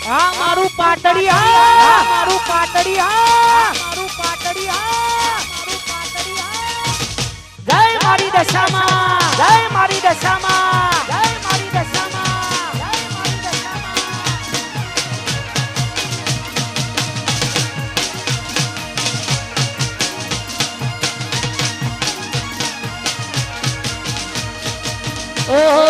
આ મારું પાટડી આ મારું પાટડી આ મારું પાટડી આ મારું પાટડી આ જય મારી દશામાં જય મારી દશામાં જય મારી દશામાં જય મારી દશામાં ઓ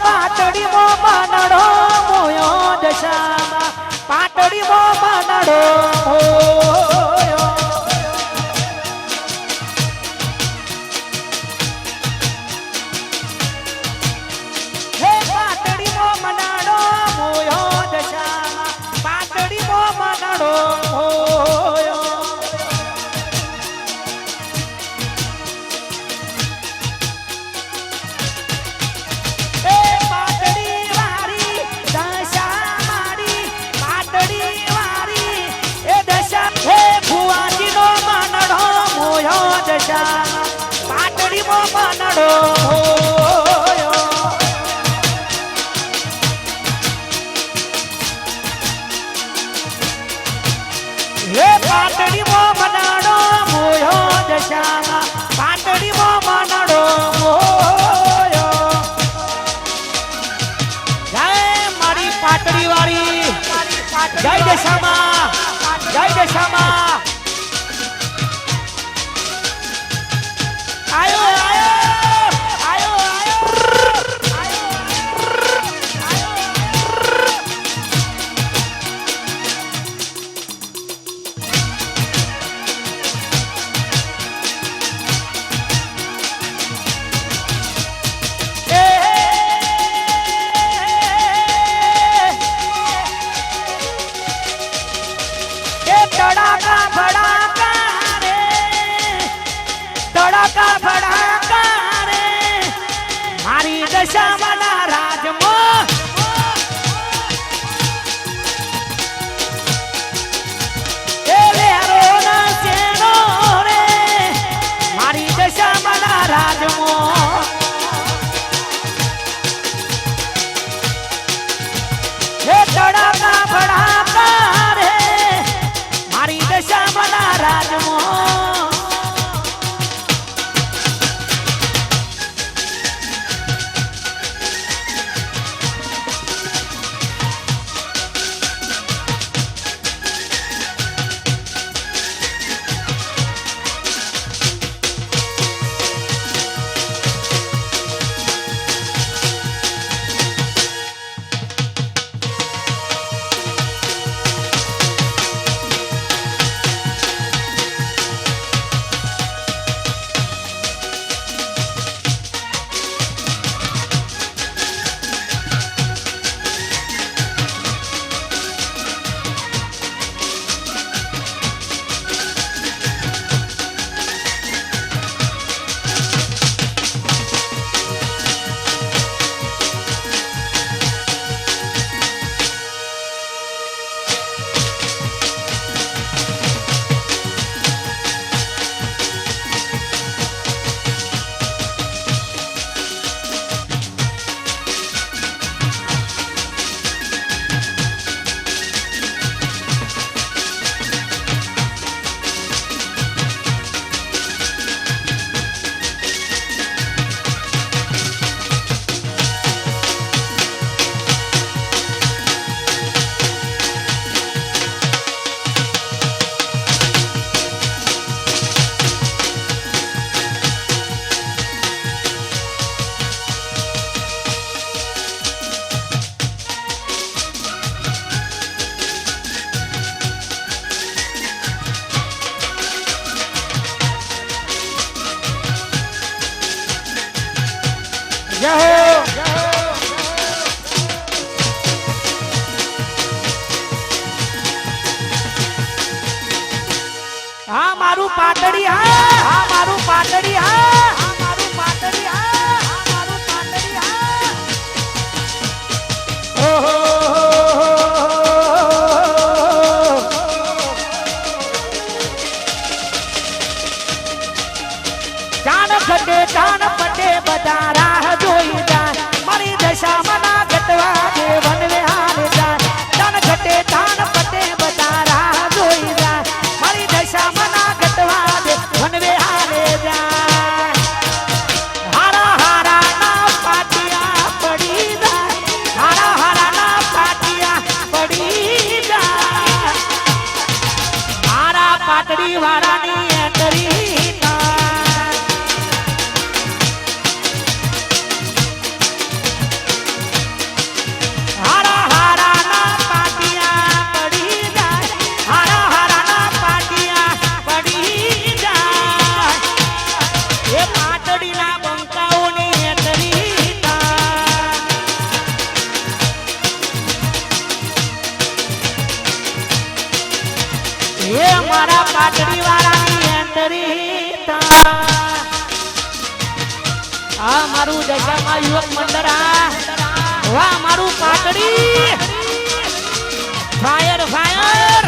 પાટડી મો માનડો મોયો દશામાં પાટડી મો માનડો મોયો હે પાટડી મો માનડો મોયો દશામાં પાટડી મો માનડો મોયો પાટડી મો માનડો હે પાટડી મો માનડો મોયો દશામાં પાટડી મો માનડો મોયો જય મારી પાટડી વાળી જય દશામાં જય દશામાં આયો આયો તડાકા ભડાકા રે તડાકા ભડાકા રે મારી દશામાના રાજમાં એ વેરો ના સેનો રે મારી દશામાના રાજમાં હે તડાકા ભડાકા રે મારી દશામાના રાજમાં હા મારું પાટડી હા મારું પાટડી હા મારું પાટડી હા મારું પાટડી હા ઓહો મારા પાટડી વાળાની એન્ટ્રી આ મારું દશામાં યુવક મંડળ વાહ મારું પાટડી ફાયર ફાયર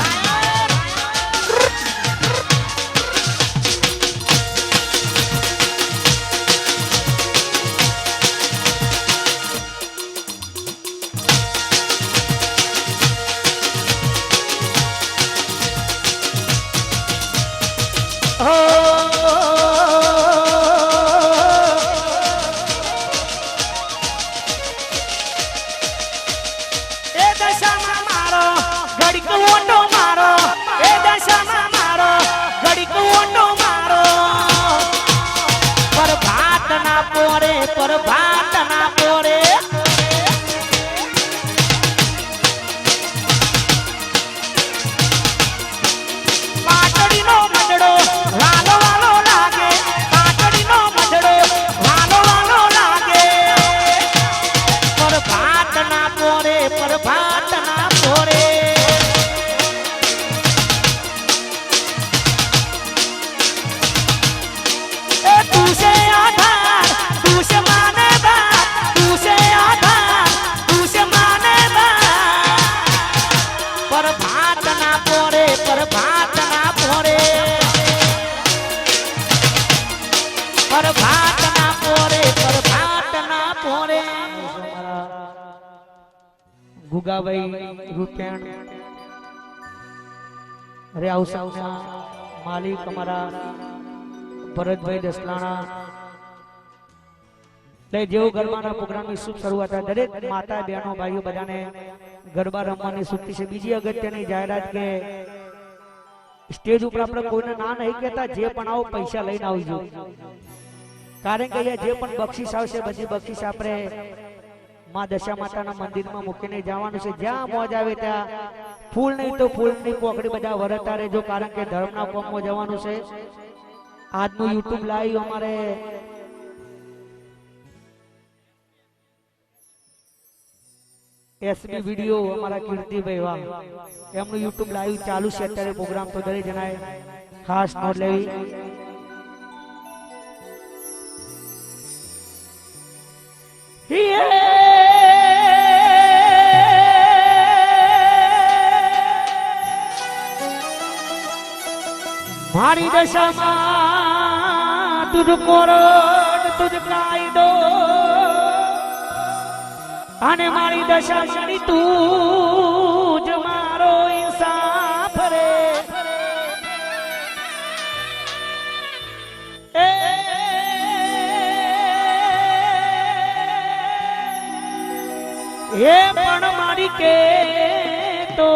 ગુગાભાઈ રૂપિયાણ અરે આવસાવના માલિક અમારા ભરતભાઈ દસલાણા જેવું ગરબાના પ્રોગ્રામની શુભ શરૂઆત દરેક માતા બહેનો ભાઈઓ બધાને ગરબા રમવાની શુભ છે. બીજી અગત્યની જાહેરાત કે સ્ટેજ ઉપર આપણે કોઈને ના નહીં કહેતા, જે પણ આવો પૈસા લઈને આવજો, કારણ કે અહીંયા જે પણ બક્ષિસ આવશે બધી બક્ષિસ આપણે માં દશા માતાના મંદિરમાં મૂકીને જવાનું છે. જ્યાં મોજ આવે ત્યાં ફૂલ નહીં તો ફૂલની પોકડી બધા વરતા રહેજો, કારણ કે ધર્મના કોમમાં જવાનું છે. આજનું યુટ્યુબ લાઈવ અમારે એસબી વિડિયો અમારા કીર્તિભાઈ વાહ એમનું યુટ્યુબ લાઈવ ચાલુ છે અત્યારે પ્રોગ્રામ, તો દરેક જણાએ ખાસ નોંધ લેવી. મારી દશામાં તુજ કોરડ તુજ કાયદો અને મારી દશામાં તું જ મારો ઇન્સાફ રે. એ પણ મારી કે તો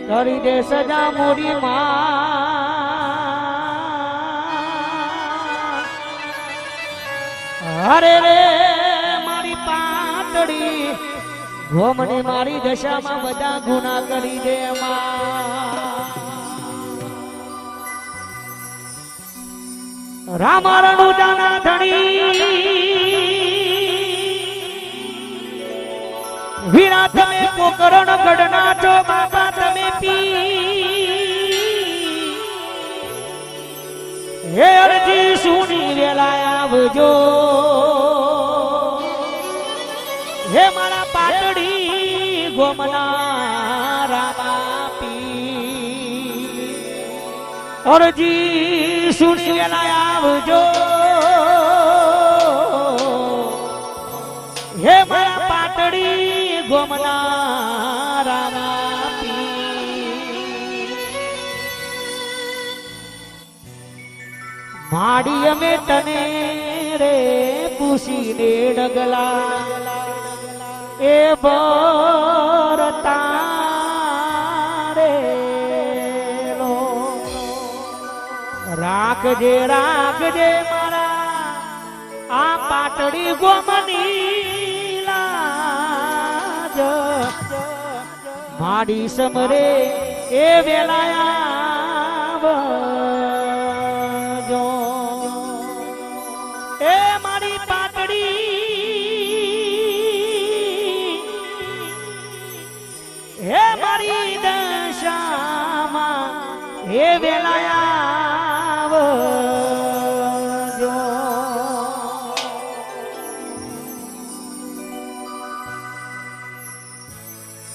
કરી દે સજા મોરી માં. અરે રે મારી પાતળી ગોમની મારી દશામાં બધા ગુના કરી દે માં. રામારણુ જાના ધણી વીરા તમે પોકરણ ગઢના છો, બાપા તમે પી હે અરજી સુની વેલા આવજો. હે મારા પાટડી ગોમના રામા પી અરજી સુની વેલા આવજો. હે મારા પાટડી ગોમના રામા પી માડી અમે તને રે પૂછીને ડગલા એ બરતા રે રાખજે રાખજે મારા આ પાટડી ગોમની માડી સમરે એ વેલાયા એ મારી પાટડી હે મારી દશામાં એ વેલાયા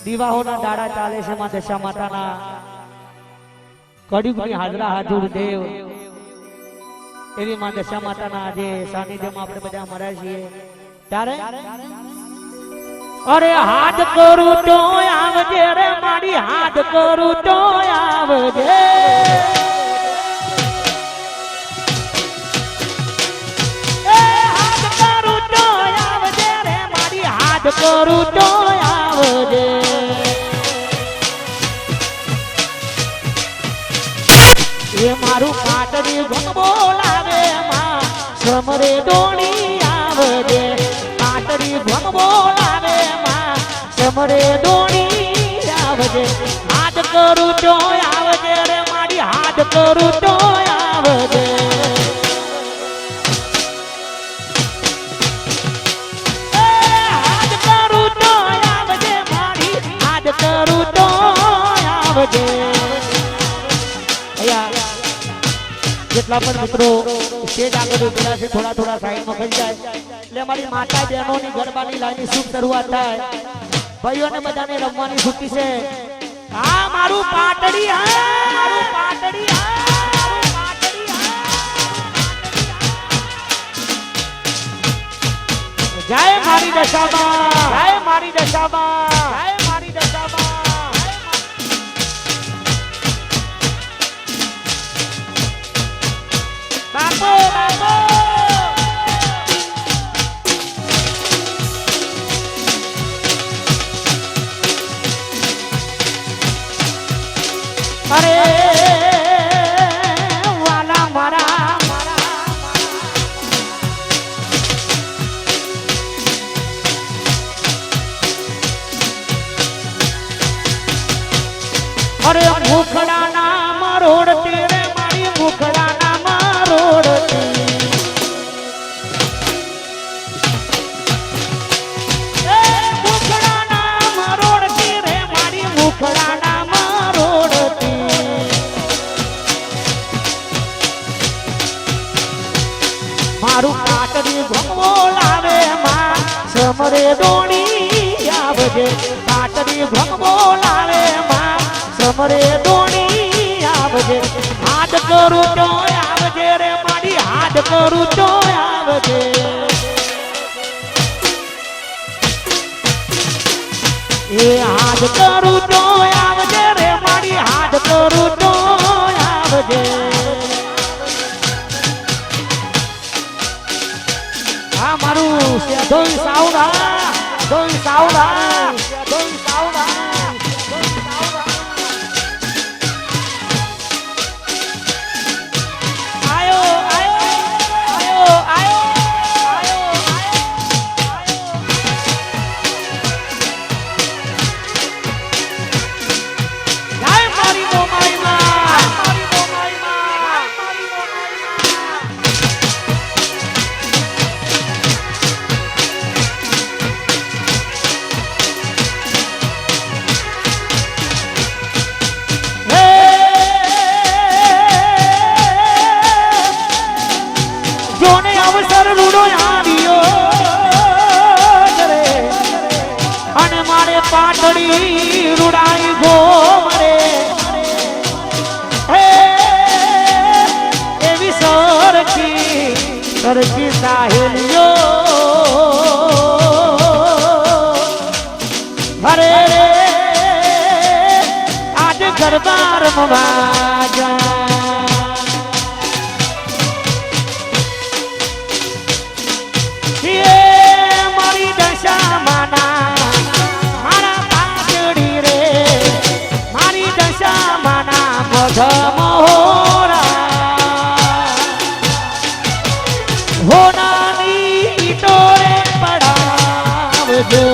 દિવાહોના દાડા ચાલે છે માં દશા માતાના કળિયુગની હાજરા હાજર દેવ એવી માં દશા માતાના આજે સાનિધ્યમાં આપણે બધા મળ્યા છીએ ત્યારે અરે હાથ કરું તો આવજે રે મારી હાથ કરું તો આવજે હાથ કરું તો આવજે રે મારી હાથ કરું તો આવજે એ મારું પાટડી ભમ બોલાવે માં સમરે દોણી આવજે પાટડી ભમ બોલાવે માં સમરે દોણી આવજે હાથ કરું તો આવજે રે મારી હાથ કરું તો આવજે હાથ કરું તો આવજે મારી હાથ કરું તો આવજે જેટલા પણ મિત્રો સ્ટેજ આગળ ઉભેલા છે થોડા થોડા સાઈડમાં ખસી જાય એટલે અમારી માતા બહેનોની ગરબાની લાઈનની શુભ શરૂઆત થાય ભાઈઓને બધાને રમવાની છૂટી છે આ મારું પાટડી હા મારું પાટડી હા મારું પાટડી હા જય મારી દશામાં જય મારી દશામાં જય મારી દશામાં બાપો બાપો અરે વાલા મારા અરે મુખડા ના મરોડ તેરે મારી મુખડા ના મારું પાટડી ભમવો લાવે માં સમરે દોણી આવજે પાટડી ભમવો લાવે માં સમરે દોણી આવજે હાથ કરું તો આવજે રે મારી હાથ કરું તો આવજે એ હાથ કરું તો આવજે રે મારી હાથ કરું તો આવજે મારું ધોઈ સાવડા ધોઈ સાવડા ધોઈ સાવડા આયો આયો આયો આયો જય મારી મોમાઈ માં મારી મોમાઈ માં મારી મોમાઈ પાટડી રૂડાઈ ગોમરે હે એવી સરખી સાહેલીઓ હરે રે આજ ગરબા રમવા જા મારી દશા માના હોનાની ટોરે પડાવજો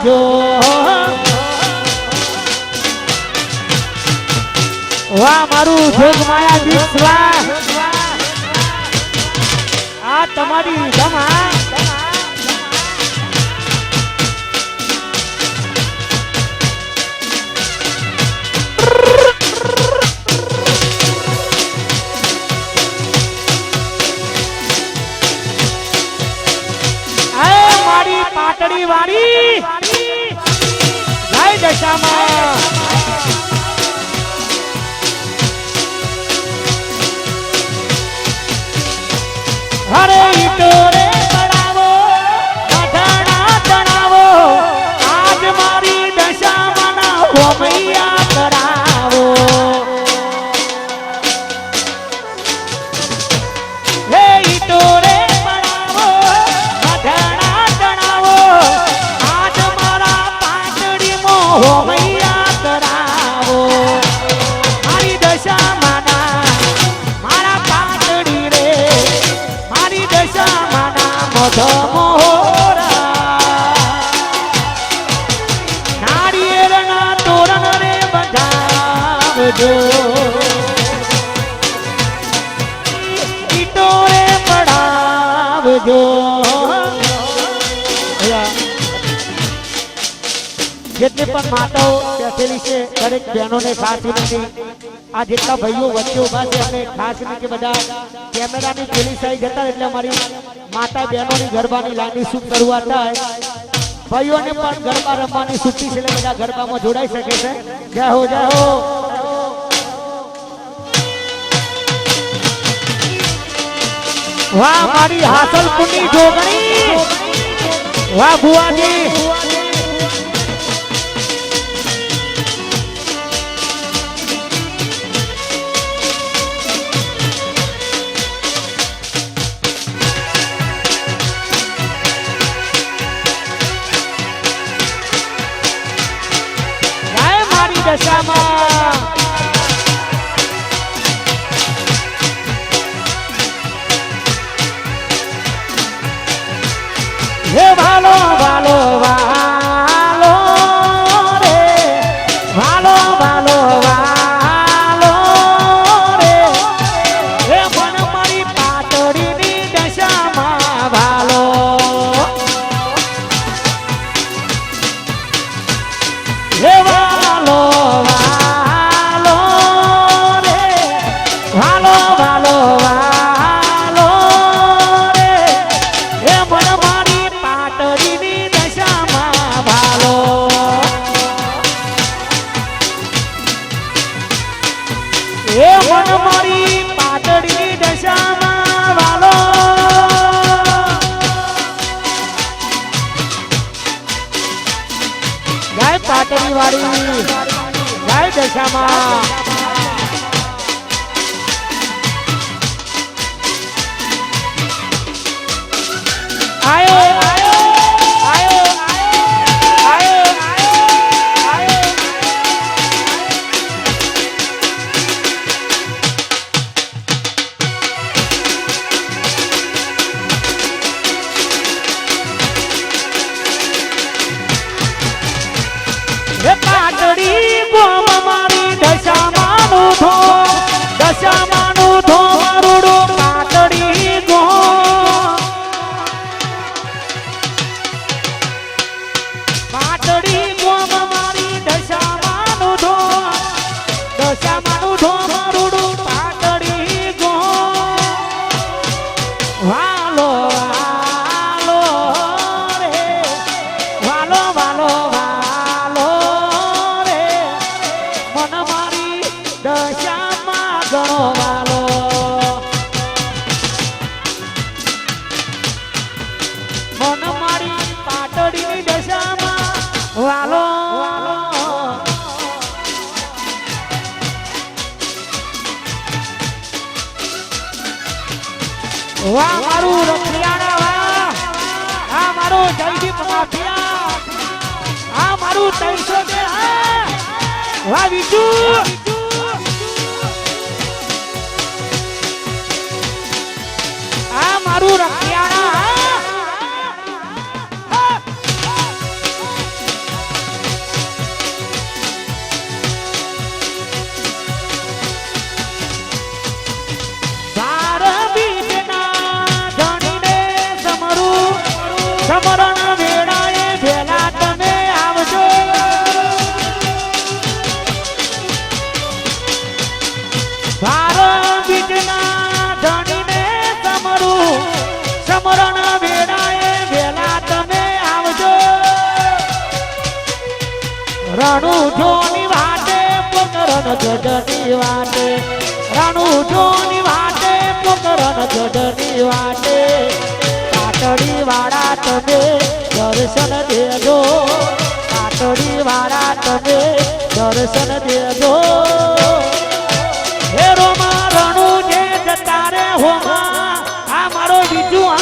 આવજો વાહ મારું જોગમાયા દીક્ષવા આ તમારી ધમા મારી પાટડી વાળી જય દશામાં હરે ઈટોરે પડાવો અઢાણા તણાવો આજ મારી દશામાં હોમૈયા કરાવો હે ઈટોરે પડાવો અઢાણા તણાવો આજ મારા પાટડીમાં હોમૈયા કરાવો મારી દશામાં નારિયેળના તોરણ રે બંધાવજો ઈટો રે પડાવજો જેટલી પણ માતાઓ બેઠેલી છે દરેક બહેનોને ખાસ વિનંતી આ જેટલા ભાઈઓ વચ્ચે ઉભા છે અને ખાસ વિનંતી બધા કેમેરાની પેલી સાઈડ જતા એટલે અમારી માતા બહેનોની ગરબાની લાઈનની શુભ શરૂઆત થાય ભાઈઓને પણ ગરબા રમવાની છુટ્ટી છે એટલે બધા ગરબામાં જોડાઈ શકે છે જય હો જય હો વાહ મારી હાસલપુરની જોગણી વાહ બુઆજી દશામાં હે ભાલો ભાલો વાલો રે ભાલો ભાલો વાલો રે હે મન મારી પાટડીની દશામાં ભાલો હે વાલો વાલો રે વાલો વાલો વાલો રે હે મન મારી પાટડીની દશામાં ભાલો હે મન મારી પાટડીની દશામાં ભાલો જય પાટડી વાળી જય દશામાં આયો આયો આયો આયો આયો હે પાટડી ગોમ મારી દશામાનું ધો દશામાનું ધો મારુડું પાટડી ગો પાટડી ગોમ મારી દશામાનું ધો દશામાનું ધો મારુડું પાટડી ગો વાલો વાલો રે વાલો વાલો દશામાં ગણો વાલો મન મારી પાટડીની દશામાં વાલો વાલો વાહ મારું રખિયાણા વાહ આ મારું જયદીપ માફિયા આ મારું 300 વાહ વિજુ મારું રખિયાણા જોની વાટે પોકરણ જજની વાટે રાણું જોની વાટે પોકરણ જજની વાટે પાટડી વાળા તમે દર્શન દેજો પાટડી વાળા તમે દર્શન દેજો હે રોમા રણું જે જતા રે હોમા આ મારો બીજું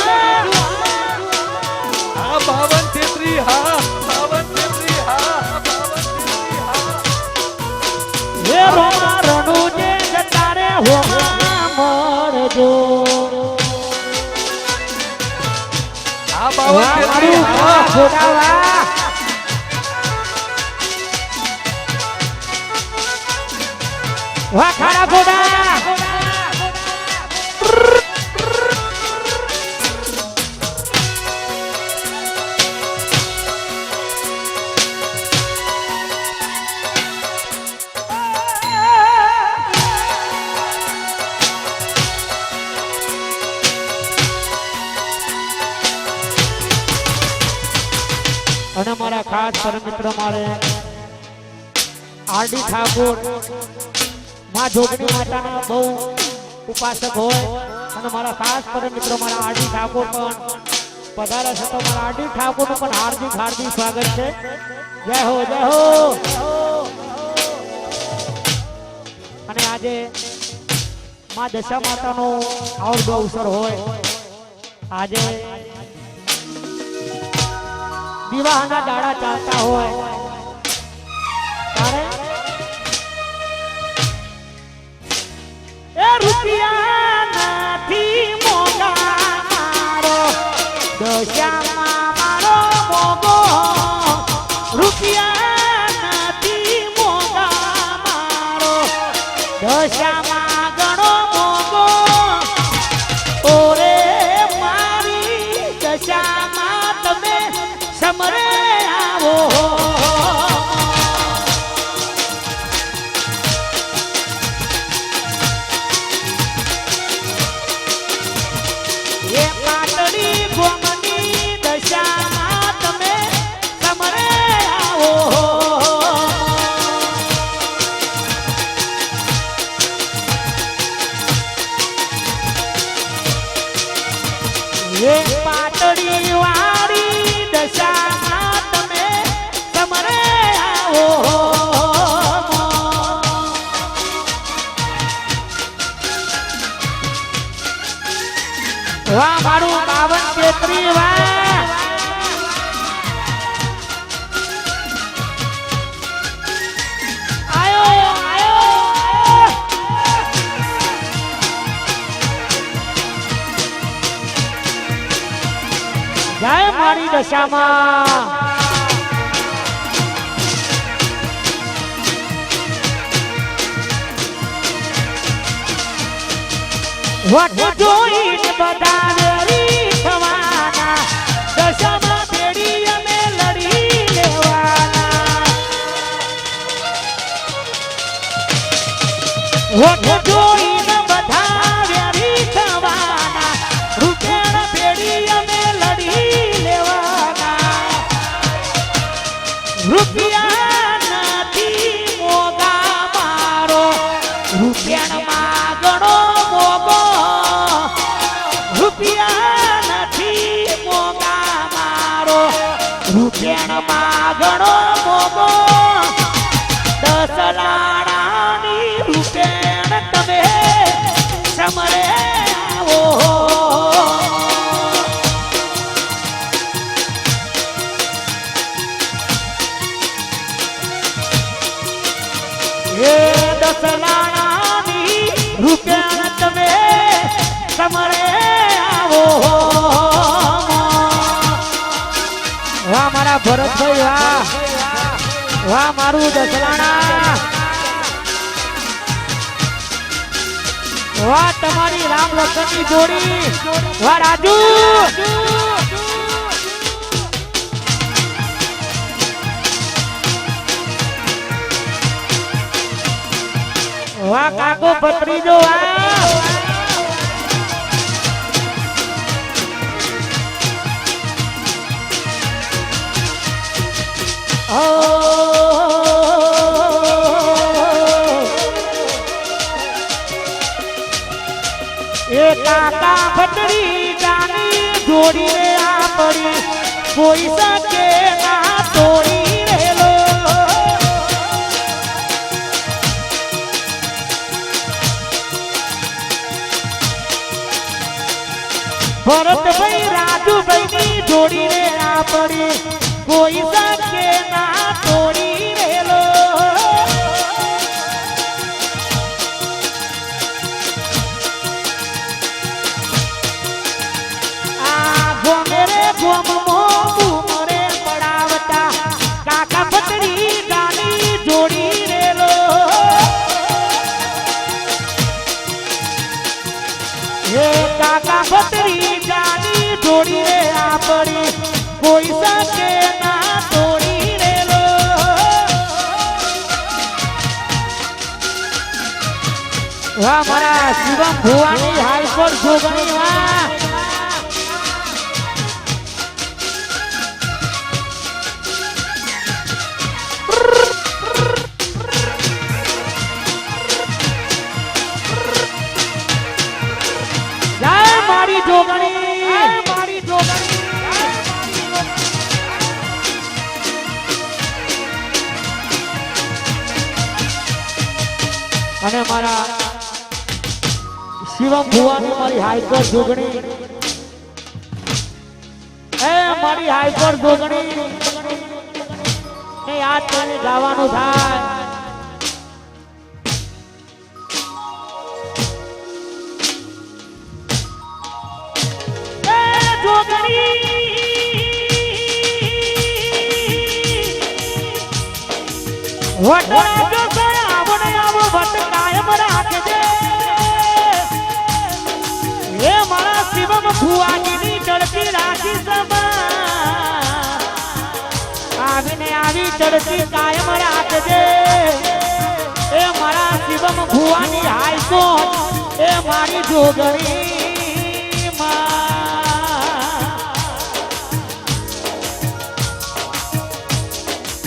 હા 52 હા 52 હા 52 હે રોમા રણું જે જતા રે હોમા મળજો હા 52 હા જોડાવા વાહ ખાડા ગોડા અને મારા ખાસ પરમ મિત્ર મારે આરડી ઠાકોર માં જોગણી માતાના બહુ ઉપાસક હોય અને મારા ખાસ પરમ મિત્ર મારા આરડી ઠાકોર પણ પધારે છે તો મારા આરડી ઠાકોરનું પણ હાર્દિક હાર્દિક સ્વાગત છે જય હો જય હો અને આજે માં દશા માતાનો આવડો અવસર હોય આજે વિવાહના દાડા ચાલતા હોય ત્યારે એ રૂપિયા નથી મોગા મારો દશામાં મારો મોગો રૂપિયા નથી મોગા મારો દશામાં ઘણો મોગો ઓરે મારી દશામાં તમે સમરે આવો એ પાટડી ગોમની દશામાં તમે સમરે આવો એ પાટડી વાળી દશામાં તમે સમરે આવો વાહ મારું 52 વાહ આયો આયો જય મારી દશામાં વટ જોઈને બધા વેરી થવાના દશામાં ફેરી અમે લડી લેવાના વટ જોઈને બધા વેરી થવાના રૂપિયા ફેરી અમે લડી લેવાના રૂપિયા નથી મોગા મારો રૂપિયામાં ઘણો મોગો રૂપિયા નથી મોગા મારો રૂપિયામાં ઘણો મોગો 10 લાડાની રૂપિયા તમે સમરે આવો એ 10 લાડાની રૂપિયા તમે સમરે આવો વાહ મારા ભરતભાઈ વાહ વાહ મારું દસલાણા વાહ તમારી રામ લખનની જોડી વાહ રાજુ વાહ કાકો ભત્રીજો વાહ ઓ ફટડી ગાની જોડીને આપણી કોઈ શકે ના તોડી રેલો ભરતભાઈ રાજુભાઈની જોડીને આપણી કોઈ શકે ના તોડી રેલો આ ગોમે રે ગોમ મોરે પડાવતા કાકા પતરી ગાની જોડી રેલો હે કાકા પતરી ગાની જોડી રે આપણી કોઈ શકે ના તોડી રેલો વાહ મારા શિવમ ભુવાની હાઈકોર જોગણી વાહ જય મારી જોગણી મારી જોગણી અને મારા શિવમ ભુવાની મારી હાઈકોર જોગણી એ મારી હાઈકોર જોગણી ને યાદ કરીને ગાવાનું થાય ચડતી કાયમ રાખજે એ મારા શિવમ ભુવાની હાઈકોર્ટ એ મારી જોગણી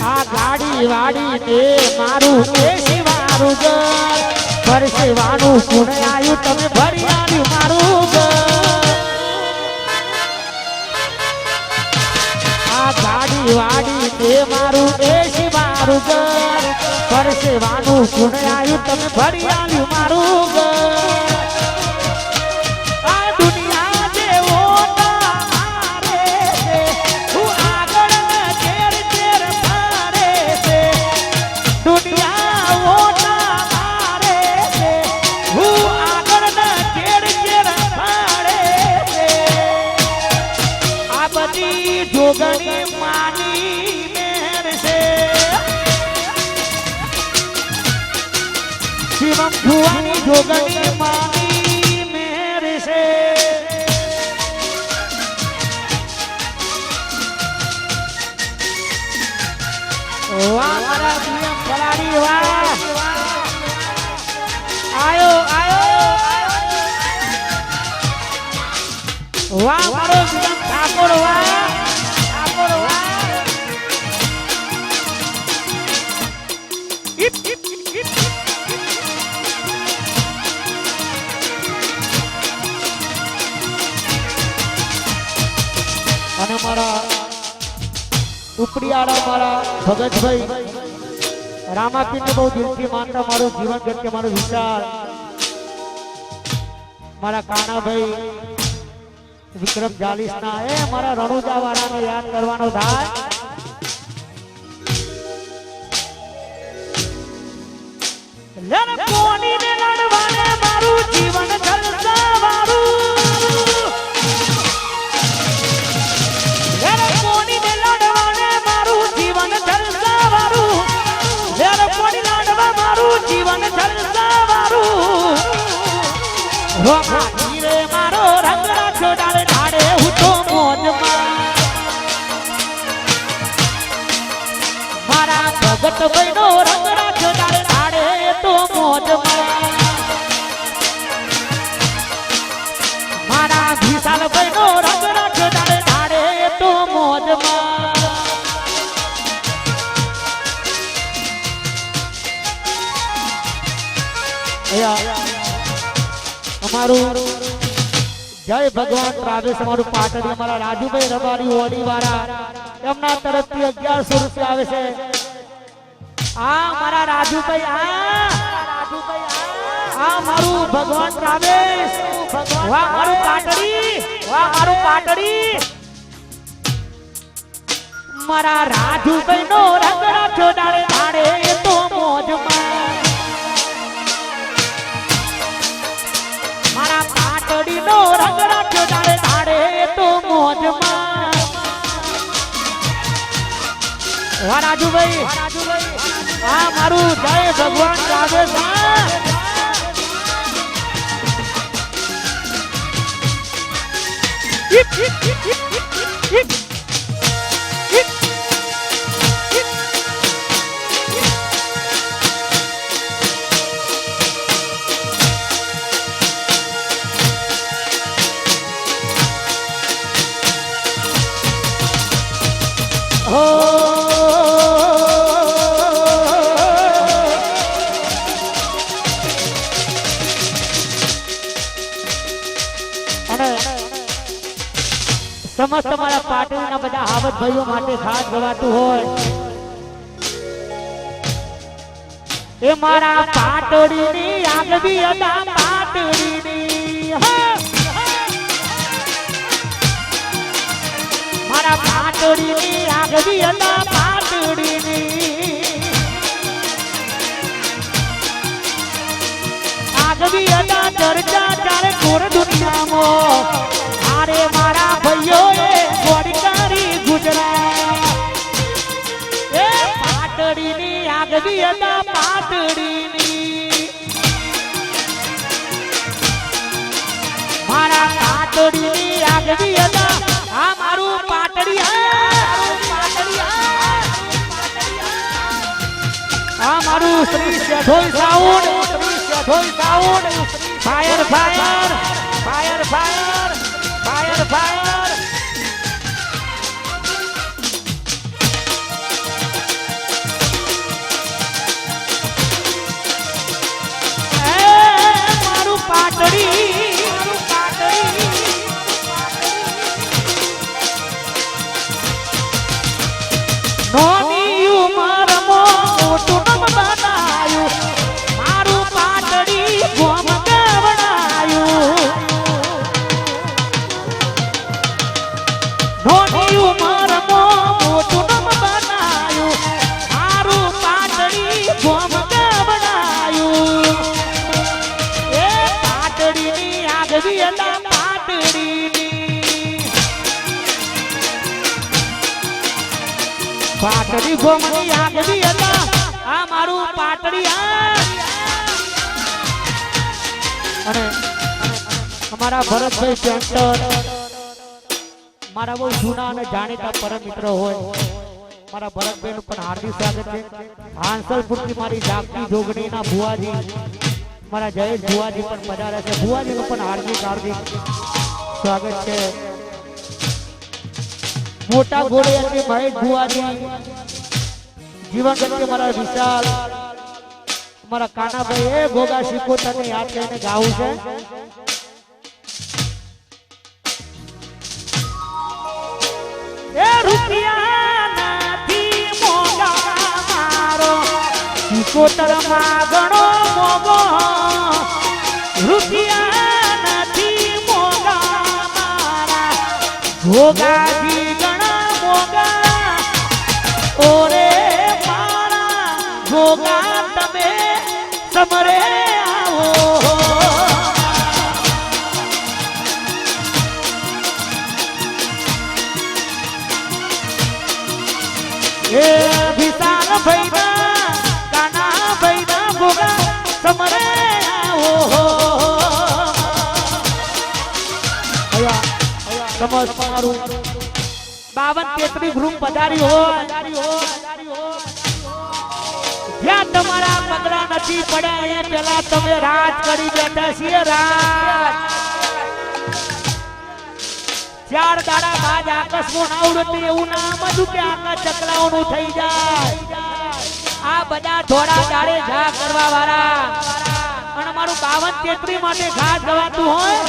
આ ગાડી વાડી ને મારું શિવાનું ઘર પરસેવાનું પુણે આવ્યું તમે ભરી આવ્યું મારું ઘર આ ગાડી વાડી ને મારું શિવાનું ઘર પરસેવાનું પુણે આવ્યું તમે ભરી આવ્યું મારું ઘર આ દુનિયા જેવો તારે છે હું આગળ ઘેર ઘેર ફરે છે દુનિયા ઓટા મારે છે હું આગળ ઘેર ઘેર ફરે છે આ બધી જોગણી માની મેર છે શિવમ ભુવાની જોગણી માની મેર છે વાહ મારા જીએમ ફરાડી વાહ આયો આયો વાહ મારો જીએમ ઠાકોર વાહ ઠાકોર વાહ ઇપ ઇપ ઇપ અને મારા ઉપડીયાળા મારા ભગતભાઈ રામાપીરને બહુ દિલથી માનતા મારું જીવન પ્રત્યે મારો વિચાર મારા કાનાભાઈ વિક્રમ જાલીસના એ મારા રણુજા વાળાને યાદ કરવાનો થાય લડ કોણીને લડવાને મારું જીવન જલસા વાળું જીવન જલસાવાળું રોમા ધીરે મારો રંગ રાખ્યો ડાળે ડાળે હું તો મોજમાં મારા ભગત ભાઈનો રંગ રાખ્યો ડાળે ડાળે તો મોજમાં મારા વિશાલ ભાઈનો રંગ રાખ્યો ડાળે ડાળે તો મોજમાં અમારું જય ભગવાન ટ્રાવેલ્સ અમારું પાટડી અમારા રાજુભાઈ રબારી ઓડી વાળા એમના તરફથી 1100 રૂપિયા આવે છે આ મારા રાજુભાઈ આ મારું ભગવાન ટ્રાવેલ્સ વાહ મારું પાટડી મારા રાજુભાઈ નો રંગ રાખ્યો ડાળે ડાળે એ તો મોજમાં મારા પાટડી નો રંગ રાખ્યો ડાળે ડાળે એ તો મોજમાં વાહ રાજુભાઈ આ મારું જય ભગવાન travels Hip hip hip hip hip hip hip સમસ્ત મારા પાટણના બધા હાવત ભાઈઓ માટે ખાસ ગવાતું હોય એ મારા પાટડીની આગવી અદા પાટડીની મારા પાટડીની આગવી અદા પાટડીની આગવી અદા ચર્ચા ચાલે કોર દુનિયામાં અરે મારા ભાઈઓએ ગોળકારી ગુજરાત એ પાટડીની આગવી હતા પાટડીની મારા પાટડીની આગવી હતા આ મારું પાટડી આ મારું શ્રી શેઠોઈ sound fire fire fire fire Fire, fire! મારું પાટડી નોની ઉંમરમાં મોટું નામ બનાયું મારું પાટડી ગોમ ગવડાયું નોની ઉંમરમાં મોટું નામ બનાયું મારું પાટડી ગોમ ગવડાયું એ પાટડીની આગવી હતા પાટડી ગોમની આગવી હતા આ મારું પાટડી અને અમારા ભરતભાઈ પેન્ટર મારા બહુ જૂના અને જાણીતા પરમ મિત્ર હોય મારા ભરતભાઈ નું પણ હાર્દિક સ્વાગત છે હાંસલપુરથી મારી જાગતી જોગણીના ભુવાજી મારા જયેશ ભુવાજી પણ પધાર્યા છે ભુવાજી નું પણ હાર્દિક સ્વાગત છે મોટા ઘોડે અને મહેશ ભુવાજી જીવન ગતિ મારા વિશાલ મારા કાનાભાઈ એ ગોગા શિકોતરને યાદ કરીને ગાવું છે એ રૂપિયા નથી મોગા મારો શિકોતર માં ગણો મોગો રૂપિયા નથી મોગા મારા ગોગાજી ગણા મોગા ઓરે મારા ગોગા તમે સમરે આવો એ વિશાલ ભાઈના કાના ભાઈના ગોગા સમરે આવો સમજ તમારું 52-33 ગ્રુપ પધારી હોય જ્યાં તમારા પગલા નથી પડ્યા એ પેલા તમે રાજ કરી બેઠા છીએ રાજ 4 દાડા બાદ આકાશમાં આવડે એવું નામ હતું કે આકાશ ચકલાઓનું થઈ જાય આ બધા થોડા દાડે જા કરવા વાળા અને મારું 52-33 માટે ખાસ ગવાતું હોય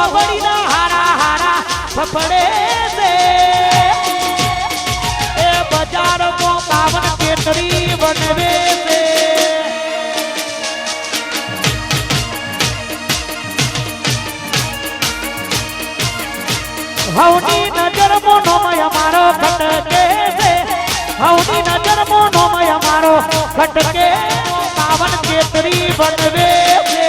વગડીના હારા હારા ફફડે છે એ બજારમાં બાવન કેતરી બનવે છે હવની નજર મોનોમય અમારો ખટકે છે હવની નજર મોનોમય અમારો ખટકે બાવન કેતરી બનવે છે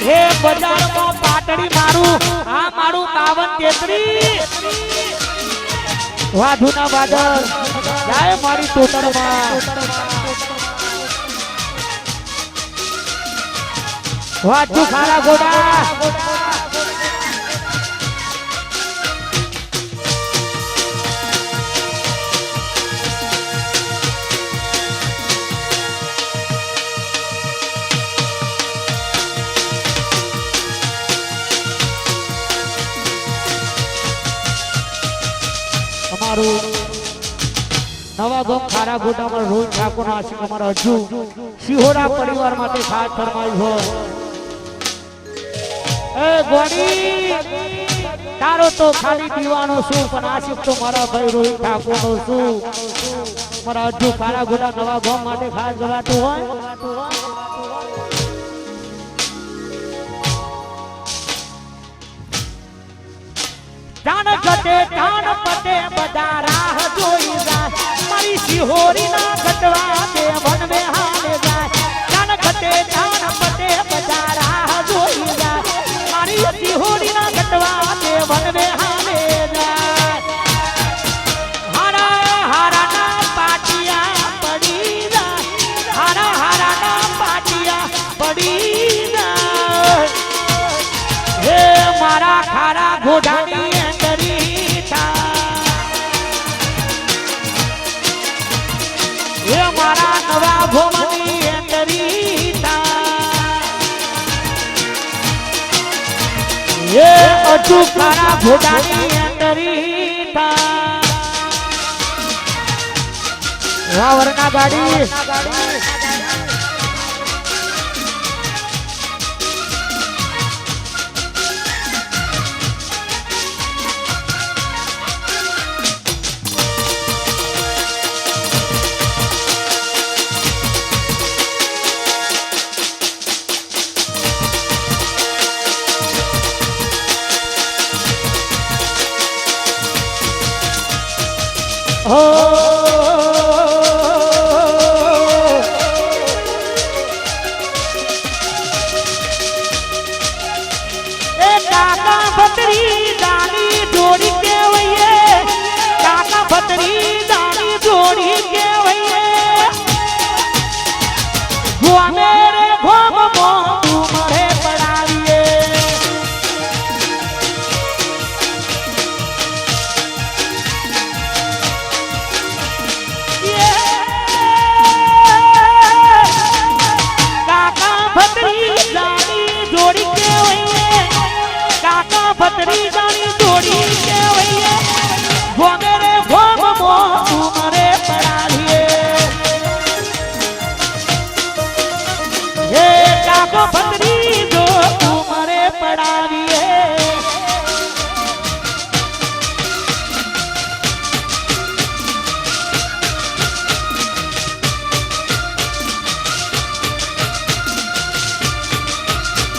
હે બજારમાં પાટડી મારું આ મારું બાવન કેતરી વાધુના વાદળ જાય મારી તોતરમાં વાજુ ખારા ગોડા અમારું નવા ગામ ખારા ગોડામાં રોહિત ઠાકોરના આશીર્વાદ અમારા હજુ સિહોરા પરિવાર માટે ખાસ ફરમાયું હોય એ ગોડી તારો તો ખાલી દીવાનો છું પણ આશિક તો મારા ભાઈ રોહિત ઠાકોરનો છું મારા હજુ ખારા ગોડા નવા ગામ માટે ખાસ ગવાતું હોય જાન ગટે જાન પટે બધા રાહ જોઈ જાય મારી સિહોરી ના ગટવા તે વનવે હાલે જાય જાન ગટે જાન પટે બધા રાહ જોઈ જાય મારી સિહોરી ના ગટવા તે વનવે હાલે જાય હારા હારા ના પાટિયા પડી જાય હારા હારા ના પાટિયા પડી જાય હે મારા ખારા ઘોડાની મારા નવા ભોમની અંદરીતા એ અજુ ખારા ઘોડાની અંદરીતા વાવરના ગાડી હો એ કાકા ભત્રી દાની જોડી કેવઈએ કાકા ભત્રી દાની જોડી કેવઈએ ગોમે રે ગોમ મો તું મરે પડાવીએ ભત્રી જાણી જોડી કેવઈએ ગોમે રે ગોમ મો તું મરે પડાવીએ હે કાકો ભત્રી જો તું મરે પડાવીએ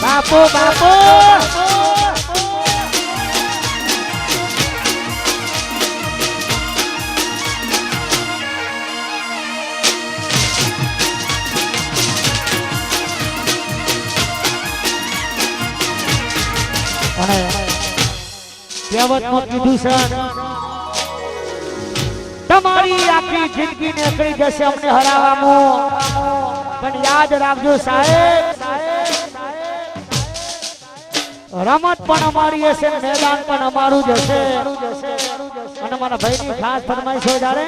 બાપો બાપો કહેવતમાં કીધું છે તમારી આખી જિંદગી નીકળી જશે અમને હરાવવામાં પણ યાદ રાખજો સાહેબ રમત પણ અમારી હશે મેદાન પણ અમારું જ હશે અને મારા ભાઈની ખાસ ફરમાઈશ હોય જ્યારે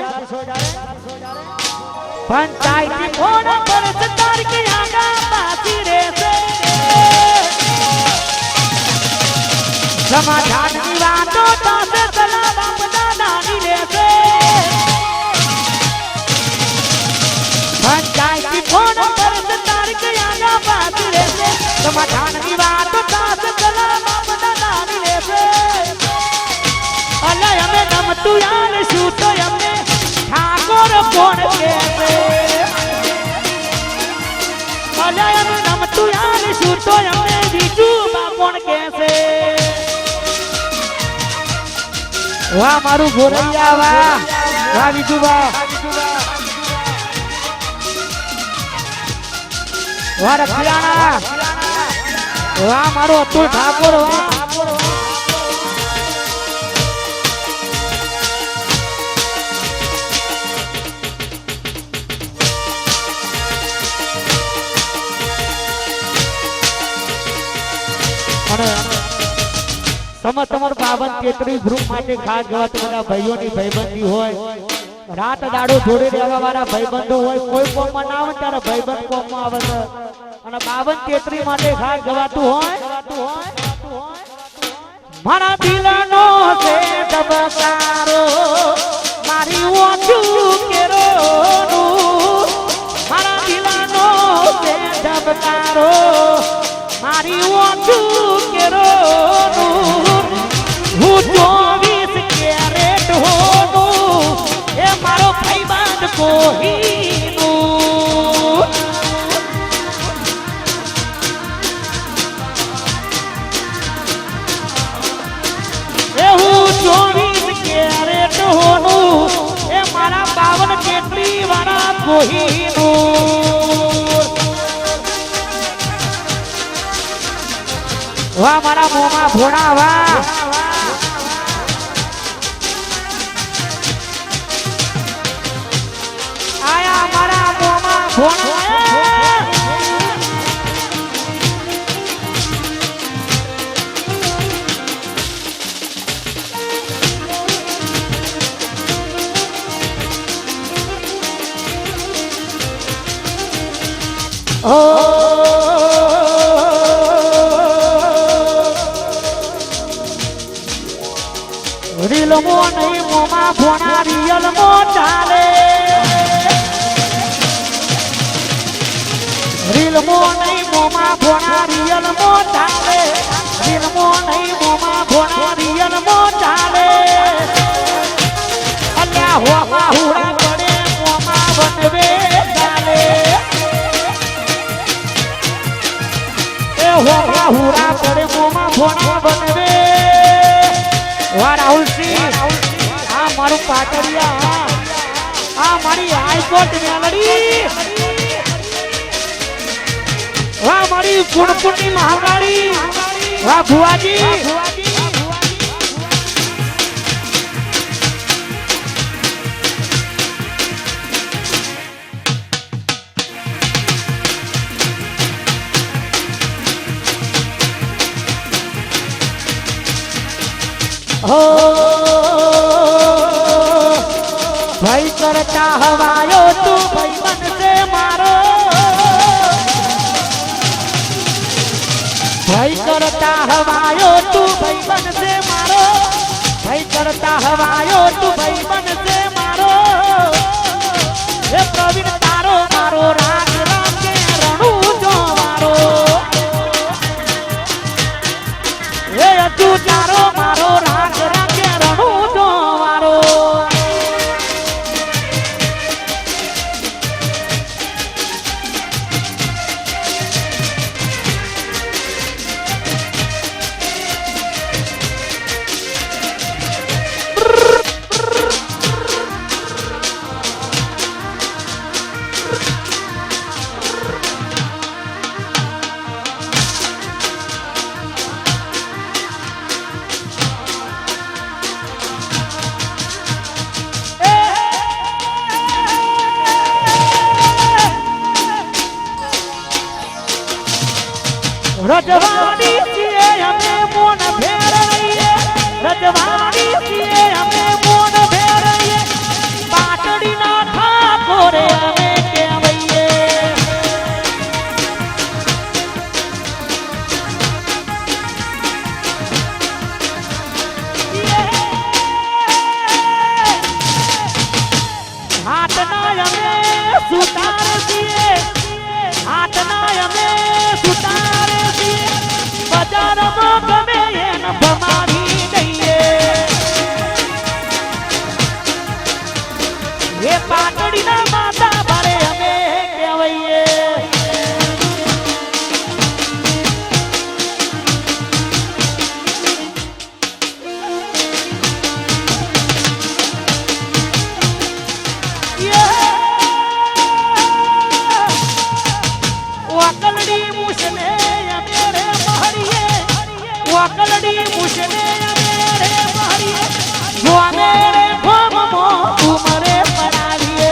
પંચાયતી ફોન પર સરકાર કે આગા બાકી રહેશે સમાધાનની વાતો પાસે સલાહ બાપ દાદાની રહેશે પંચાયતી ફોન પર સરકાર કે આગા બાકી રહેશે બધું યાદ શું તો અમને બીજું કોણ કહેશે વાહ મારું ગોરૈયા વાહ વાહ બીજું વાહ વાહ રખિયાણા વાહ મારો અતુલ ઠાકોર વાહ સમજ તમાર 52-33 ગ્રુપ માટે ખાસ ગવા તમારા ભાઈઓની ભાઈબંધી હોય રાત દાડો જોડે રહેવા વાળા ભાઈબંધો હોય કોઈ કોમમાં ના આવે ત્યારે ભાઈબંધ કોમમાં આવે છે અને 52-33 માટે ખાસ ગવાતું હોય મારા દિલનો છે ધબકારો મારી ઓછું કેરો મારા દિલનો છે ધબકારો મારી ઓછું કેરો હું 24 કેરેટ હોનું એ મારો ભાઈબંધ કોહીનું એ હું 24 કેરેટ હોનું એ મારા 52-33 વાળા કોહીનું વાહ મારા મોમાં ભોણા વાહ આયા મારા મોમાં ભોણા રીલ મો નહીં મોમાં ભોણા રિયલ મો ચાલે રીલ મો નહીં મોમાં ભોણા રિયલ મો ચાલે રીલ મો નહીં મોમાં ભોણા રિયલ મો ચાલે અલ્યા હોવા હુડા પડે મોમાં બનવે ચાલે એ હોવા હુડા પડે મોમાં ભોણા બનવે વાહ રાહુલસિંહ આ મારું પાટડિયા આ મારી હાઈકોર્ટ મેલડી વાહ મારી ગુણપુરની મહાકાળી વાહ ભુવાજી भाई करता हवायो तू भाई मन से मारो भाई करता हवायो तू भाई मन से मारो भाई करता हवायो तू भाई मन से मारो हे प्रवीण तारो मारो राग रागे रणु जो मारो हे अजू तारो मारो राग रागे रणु जो मारो रजवानी सिए हमें मोन फेरइए रजवानी सिए हमें मोन फेरइए पाटड़ी ना ठाकोरे हमें केवइए हाथ ना हमें सुतार दिए हाथ ना हमें सुतार बजार गमे न भमारी गईए ये पाटड़ी ना माता भरे हमें केवइए ચોકલડી મુશને અમે રે મારીએ જો અમે રે ગોમમો ઉમરે પડાવીએ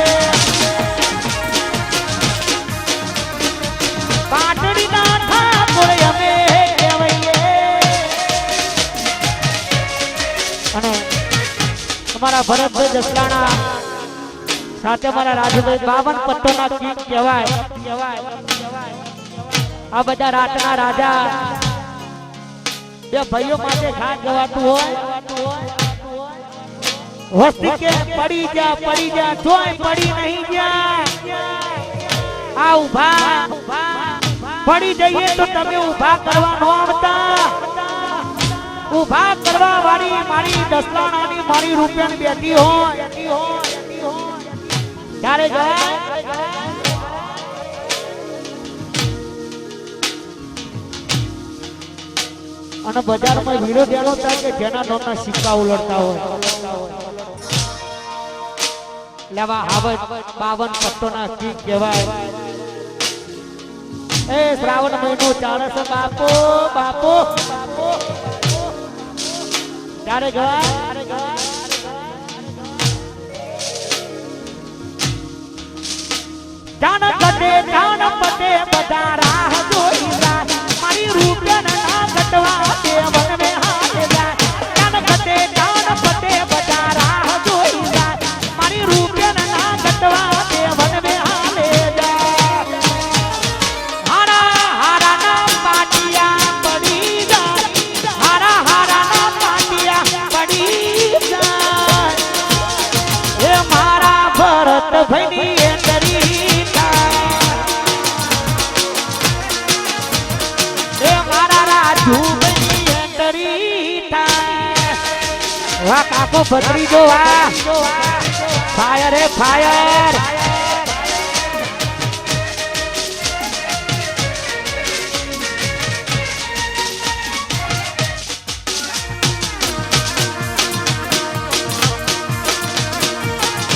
પાટડી ના ઠાકોર અમે કહેવાઈએ અને અમારા ભરતભાઈ જસલાણા સાથે અમારા રાજુભાઈ 52 પત્તોના ગીત કહેવાય આ બધા રાતના રાજા બે ભાઈઓ માટે ખાસ ગવાતું હોય વસ્તી કે પડી જા જોય પડી નહીં જા આ ઉભા પડી જઈએ તો તમે ઉભા કરવા ન આવતા ઉભા કરવા વાળી મારી દસલાણાની મારી રૂપિયાની બેટી હોય ત્યારે જાય અને બજારમાં ભીડો દેલો થાય કે જેના નામના સિક્કા ઉલટતા હોય લેવા હાવજ 52 પત્તોના ગીત કહેવાય એ શ્રાવણ મહિનો ચાલે છે બાપો ત્યારે ગયા જાન પતે બધા રાહ જોઈ મારી રૂપિયા ના ઘટવા તે વન મે હાલે જાય જાન પતે બધા રાહ જોઈ મારી રૂપિયા ના ઘટવા તે વન મે હાલે જાય હારા ના પાટિયા પડી જાય હારા ના પાટિયા પડી જાય એ મારા ભરત ભાઈની એંદરી વાહ કાકો ભત્રી જો ફાયર હે ફાયર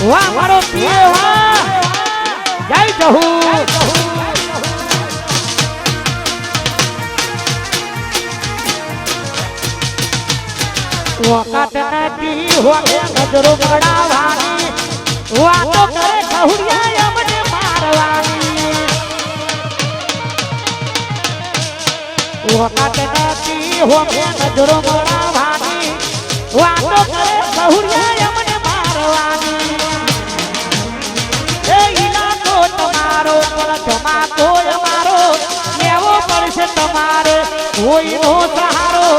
વાહ મારો પીએ વાહ જય જહુ વખત નથી હોગે નજરો બગડાવાની વાતો કરે કહુડિયા અમને મારવાની વખત નથી હોગે નજરો બગડાવાની વાતો કરે કહુડિયા અમને મારવાની એ ઈલાકો તમારો પણ ધમાકો અમારો લેવો પડશે તમારે કોઈનો સહારો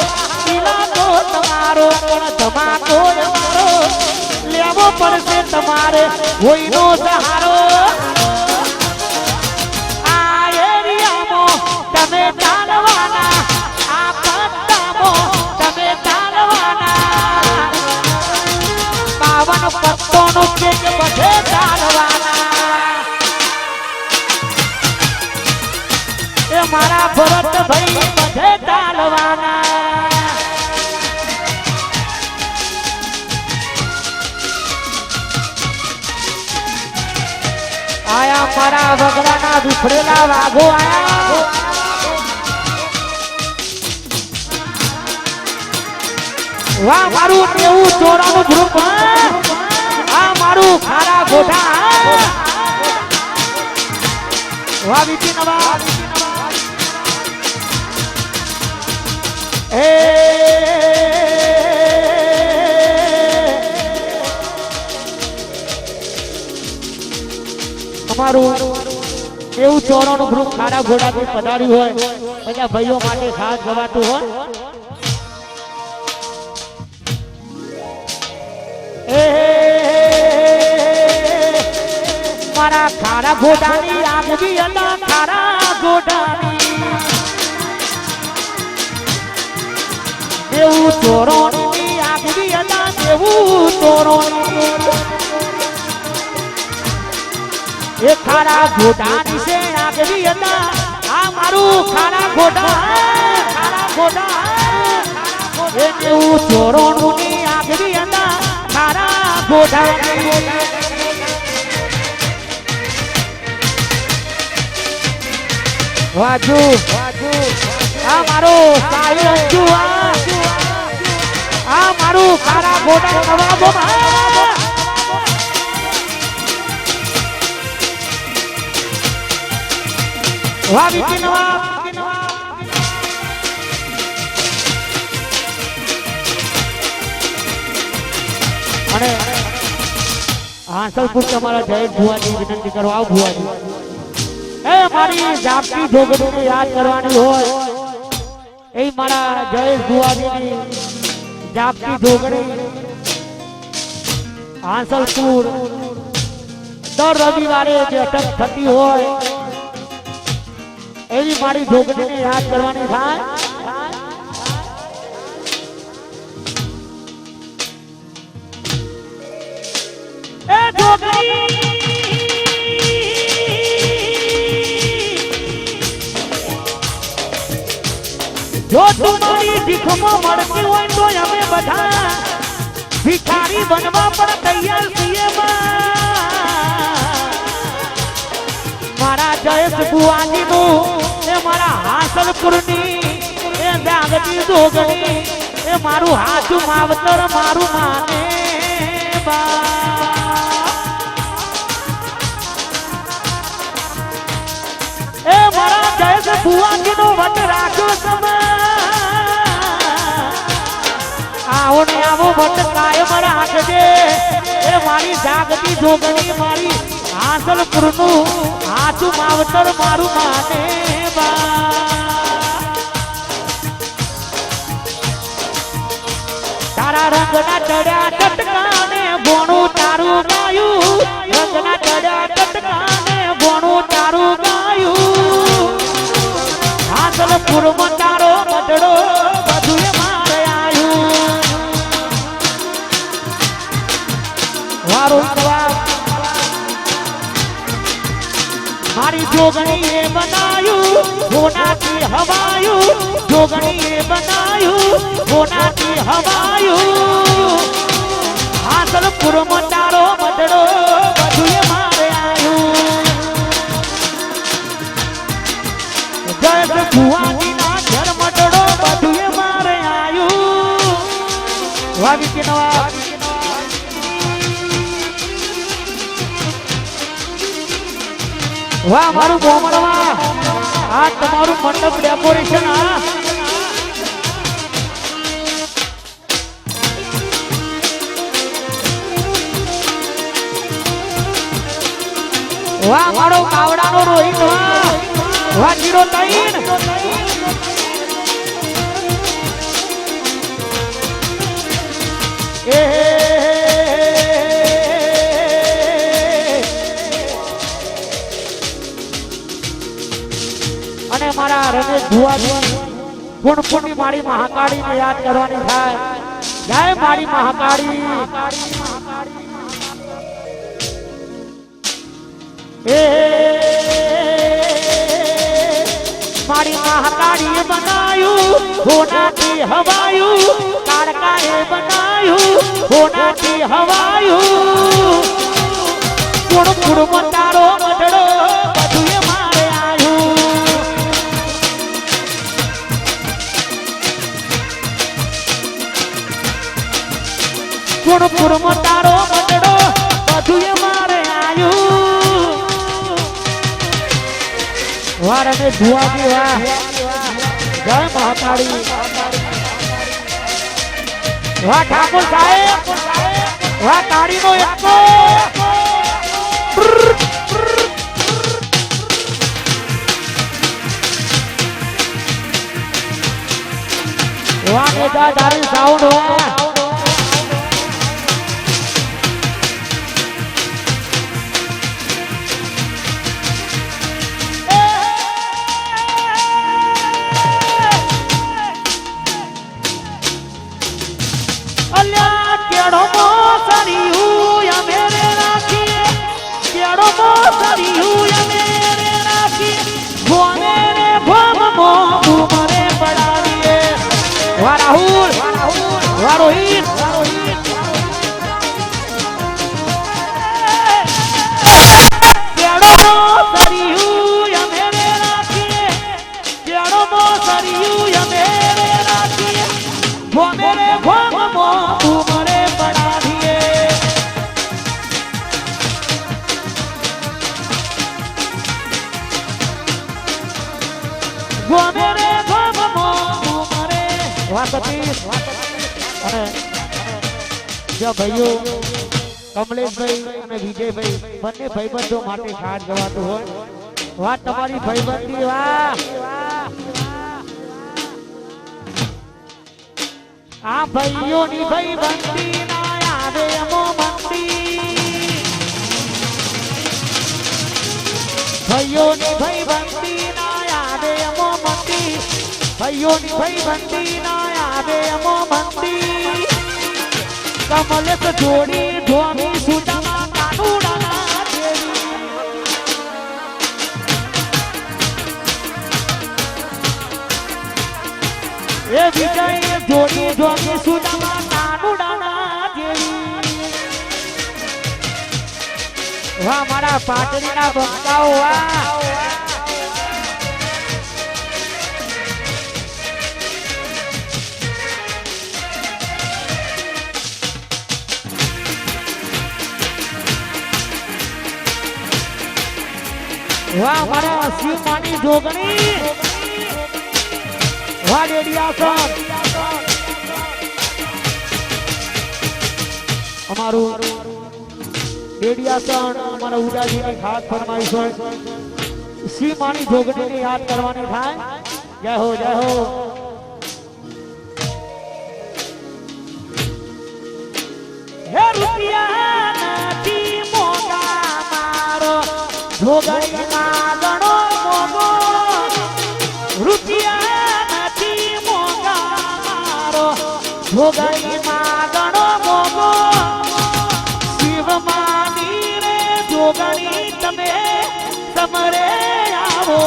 ઈલાકો તમારો પણ ધમાકો અમારો લેવો પડશે તમારે કોઈનો સહારો આ એરિયામાં તમે ચાલવાના આ પટ્ટામાં તમે ચાલવાના 52 પત્તોનો કેક બધે ચાલવાના એ મારા ભરત ભાઈ બધે ચાલવાના આયા મારા વગડાના વિફરેલા વાઘો આયા વાહ મારું 90 ચોરાનું ગ્રુપ આ મારું ખારા ગોઠા વાહ બીજી નવા એ અમારું એવું ચોરાનું ગ્રુપ ખારા ઘોડાથી પધાર્યું હોય બધા ભાઈઓ માટે ખાસ ગવાતું હોય મારા ખારા ઘોડાની આગવી હતા ખારા ઘોડાની એવું ચોરોની આગવી હતા એવું ચોરોની એ ખારા ઘોડાની છે આગવી હતા આ મારું ખારા ઘોડા એ એવું ચોરોનું ની આગવી હતા ખારા ઘોડાની વાજુ આ મારો સાહિલ અંજુ આ મારું કારા ગોડા નવાબો વાહ વિકી નવાબ અને હાંસલપુર તમારા જય ભુવાજી વિનંતી કરો આવ ભુવાજી એ મારી જાપતી જોગણીને યાદ કરવાની હોય એ મારા જયેશ ભુવાજીની જાપતી જોગણી હાંસલપુર દર રવિવારે બેઠક થતી હોય એવી મારી જોગણીને યાદ કરવાની થાય એ જોગણી જો તમારી ભીખમાં મળતી હોય તો અમે બધા ભિખારી બનવા પણ તૈયાર છીએ મારા જયેશ બુવાજીનું એ મારા હાંસલપુરની એ જાગતી જોગણી એ મારું હાચું માવતર મારું માને એ મારા જયેશ બુવાજીનો વટ રાખ્યો સમય આવો ને આવો વટ કાયમ રાખજે એ મારી જાગતી જોગણી મારી હાંસલપુરનું હાચું માવતર મારું માને તારા રંગના ચડ્યા ટટકાને ભોણું તારું ગાયું રંગના ચડ્યા ટટકાને ભોણું તારું ગાયું હાંસલપુરમાં તારો બદડો બધું મારે આવ્યું વારું મારી જોગણીએ બનાયું હોનાથી હવાયું જોગણીએ બનાયું હોનાથી હવાયું હાંસલપુરમાં તારો બદડો બધું મારે આવ્યું જયેશ ભુવાજીના ઘર મટડો બધું મારે આવ્યું વાવી કે નવા વાહ મારું બોમણવા આ તમારું મંડપ ડેકોરેશન વાહ મારો કાવડાનો રોહિત વાહ જીરો તૈન એ અને મારા રમેશ ભુવાજી ગુણપુરની મારી મહાકાળીને યાદ કરવાની થાય જય મારી મહાકાળી એ મારી મહાકાળીએ બનાયું હોનાથી હવાયું કાળકાએ બનાયું હોનાથી હવાયું ગુણપુરમાં તારો મઢડો બધું મારે આવ્યું ગુણપુરમાં તારો મઢડો બધું મારે આવ્યું વાર અને ભુવાજી વાહ જય મહાકાળી વાહ ઠાકોર સાહેબ વાહ કાળીનો એકો વાહ નેતા તારી સાઉન્ડ વાહ રાહુલ વારોહી મો સરિયું અમે રે રાખીએ ભોમે રે ભોમ મો તું મરે પડાવીએ ભોમે રે ભોમ મો તું મરે વાસતી અને જો ભાઈઓ કમલેશભાઈ અને વિજયભાઈ બંને ભાઈબંધો માટે ખાસ ગવાતું હોય વાત તમારી ભાઈબંધી વાહ આ ભાઈઓની ભાઈબંધી ના આવે અમો મંદી ભાઈઓની ભાઈબંધી ના આવે અમો મંદી ભાઈઓની ભાઈબંધી ના આવે અમો મંદી કમલેશ જોડી ધોમી સુદામા કાનુડાના દેવી એ વિજય જોડી ધોમી સુદામા કાનુડાના દેવી વાહ મારા પાટડીના બંકાઓ વાહ વાહ મારા શિવમાની જોગણી વાહ ડેડિયા સર અમારું ડેડિયા સર અમારા ઉડાજીની ખાસ ફરમાઈશ હોય શિવમાની જોગણીને યાદ કરવાની થાય જય હો જય હો હે રૂપિયા નથી મોગા મારો જોગણી ગણો મોગો રૂપિયા નથી મોગા મારો જોગણી ગણો મોગો શિવમાની રે જોગણી તમે સમરે આવો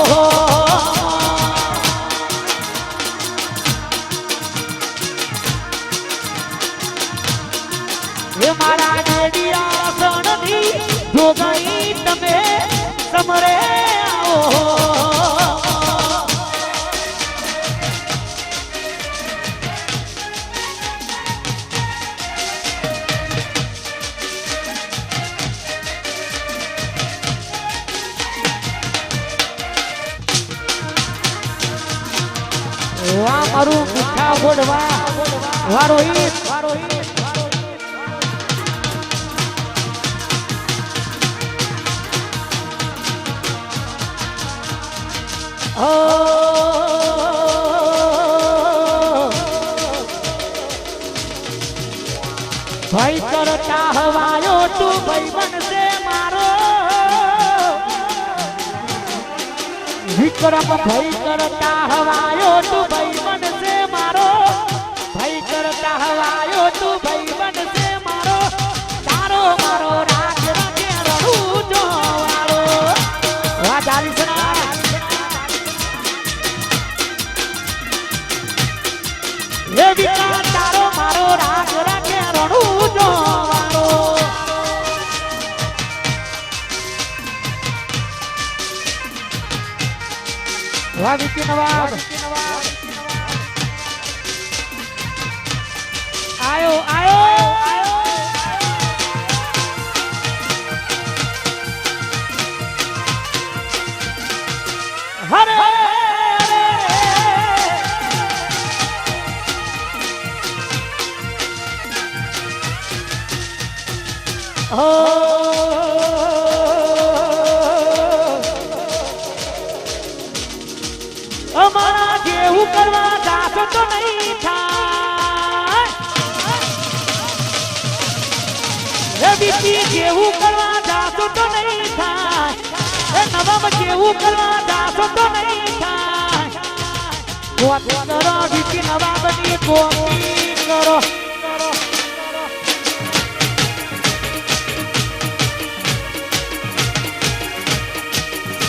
એ મારા ડેડિયા સણની જોગણી તમે સમરે આવો વાહ મારું મીઠા ગોડવા વારો ઈત ભાઈ કરતા હવાયો તું ભાઈ બનશે મારો વિક્રમ ભાઈ કરતા હવાયો તું ભાઈ બનશે મારો ભાઈ કરતા હવાયો તું ભાઈ બનશે મારો તારો મારો રાજ રખે રહું જો વાળો વાહ ચાલીસના એ વિક્રમ તારો મારો રાજ રખે રહું જો વાળો વાહ વિકી નવાબ આયો આયો હરે અમારા જેવું કરવા જાશો તો નહીં થાય એ બીજી જેવું કરવા જાશો તો નહીં થાય એ નવમ જેવું કરવા જાશો તો નહીં થાય કોતી કરો બીજી નવાબની કોતી કરો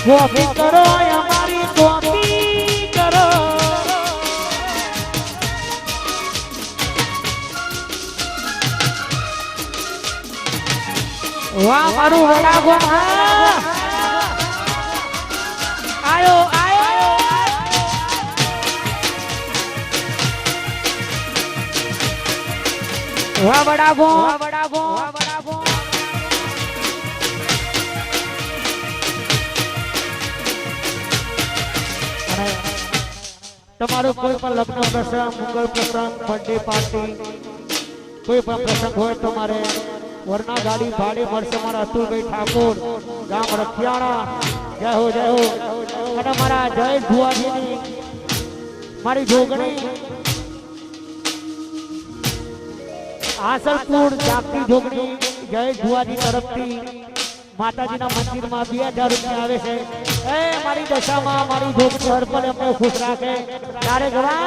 કોપી કરો અમારી કોપી કરો વાહ મારું વડાગો આયો આયો વાહ બડાગો વાહ બડાગો વાહ બડાગો તમારો કોઈ પણ લગ્ન પ્રસંગ મંગળ પ્રસંગ બર્થડે પાર્ટી કોઈ પણ પ્રસંગ હોય તમારે વરના ગાડી ભાડે મળશે મારા અતુલભાઈ ઠાકોર ગામ રખિયાણા જય હો અને મારા જય ભુવાજીની મારી જોગણી આસલપુર જાગતી જોગણી જય ભુવાજી તરફથી માતાજીના મંદિરમાં 2000 રૂપિયા આવે છે એ મારી દશામાં મારી જોગણી હર પલ એમને ખુશ રાખે તારે ગવા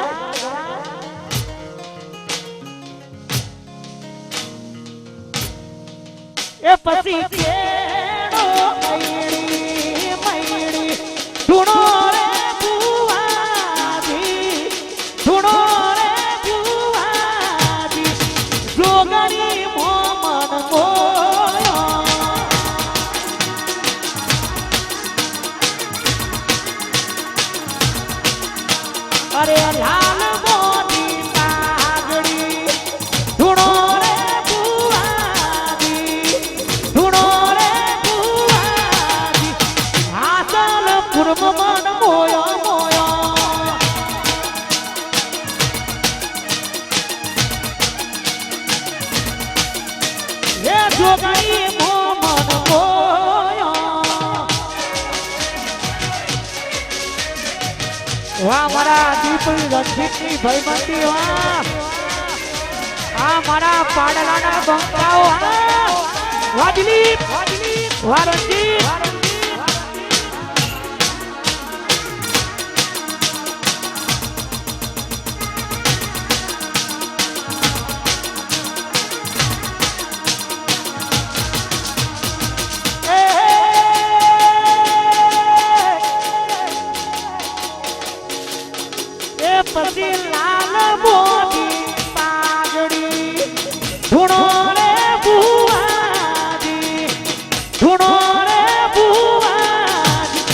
એ પછી કેડો મૈડી મૈડી ધૂણો રે ભુવાજી ધૂણો રે ભુવાજી જોગણી મોમન મોયો અરે લાલ મોતી પાઘડી ધૂણો રે ભુવાજી ધૂણો રે ભુવાજી આસલપુર મન મોયો મોયો એ જોગણી મોમન મોયો વાહ મારા દીપડી રણજીતની ભયમતી વાહ આ મારા પાડલાના બંકાઓ વાહ દિલીપ વાહ રણજીત પછી લાલ મોતી પાઘડી ધૂણો રે ભુવાજી ધૂણો રે ભુવાજી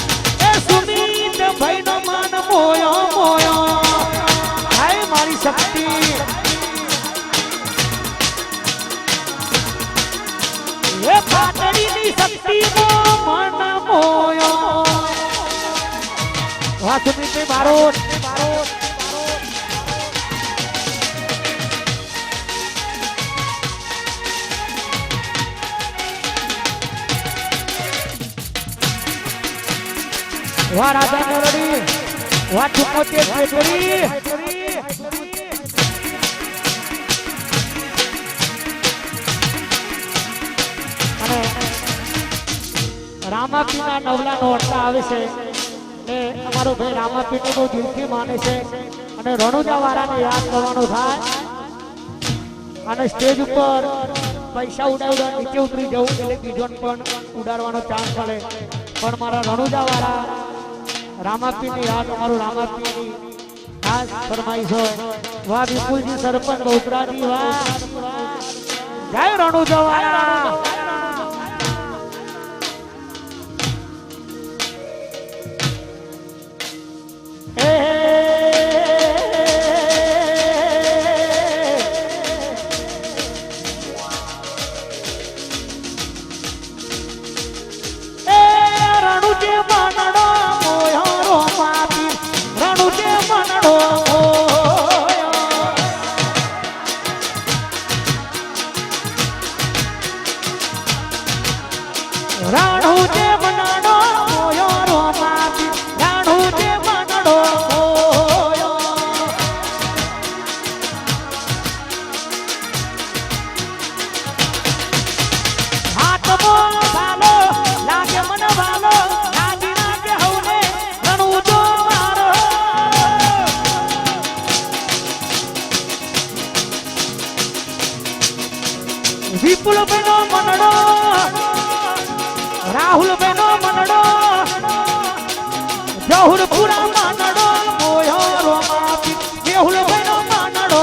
એ સુમિત ભાઈનો મન મોયો મોયો હાય મારી શક્તિ એ પાટડીની શક્તિનો મન મોયો વાહ સુમિત મારો વાહ રાજા મોરડી વાહ ચુપોતે ચેતરી અને રામાપીના નવલા નોરતા આવે છે ને અમારો ભાઈ રામાપીને બહુ દિલથી માને છે અને રણુજા વાળાને યાદ કરવાનું થાય અને સ્ટેજ ઉપર પૈસા ઉડાવડા નીચે ઉતરી જવું એટલે બીજોને પણ ઉડાડવાનો ચાન્સ મળે પણ મારા રણુજા વાળા રામાપીની યાદ અમારું રામાપીની ખાસ ફરમાઈશ હોય વાહ વિપુલજી સરપંચ બહુચરાજી વાહ જય રણુજા વાળા વિપુલ બેનો મનડો રાહુલ બેનો મનડો જહુર પુરા મનડો મોયો રોમાપી જેહુલ બેનો મનડો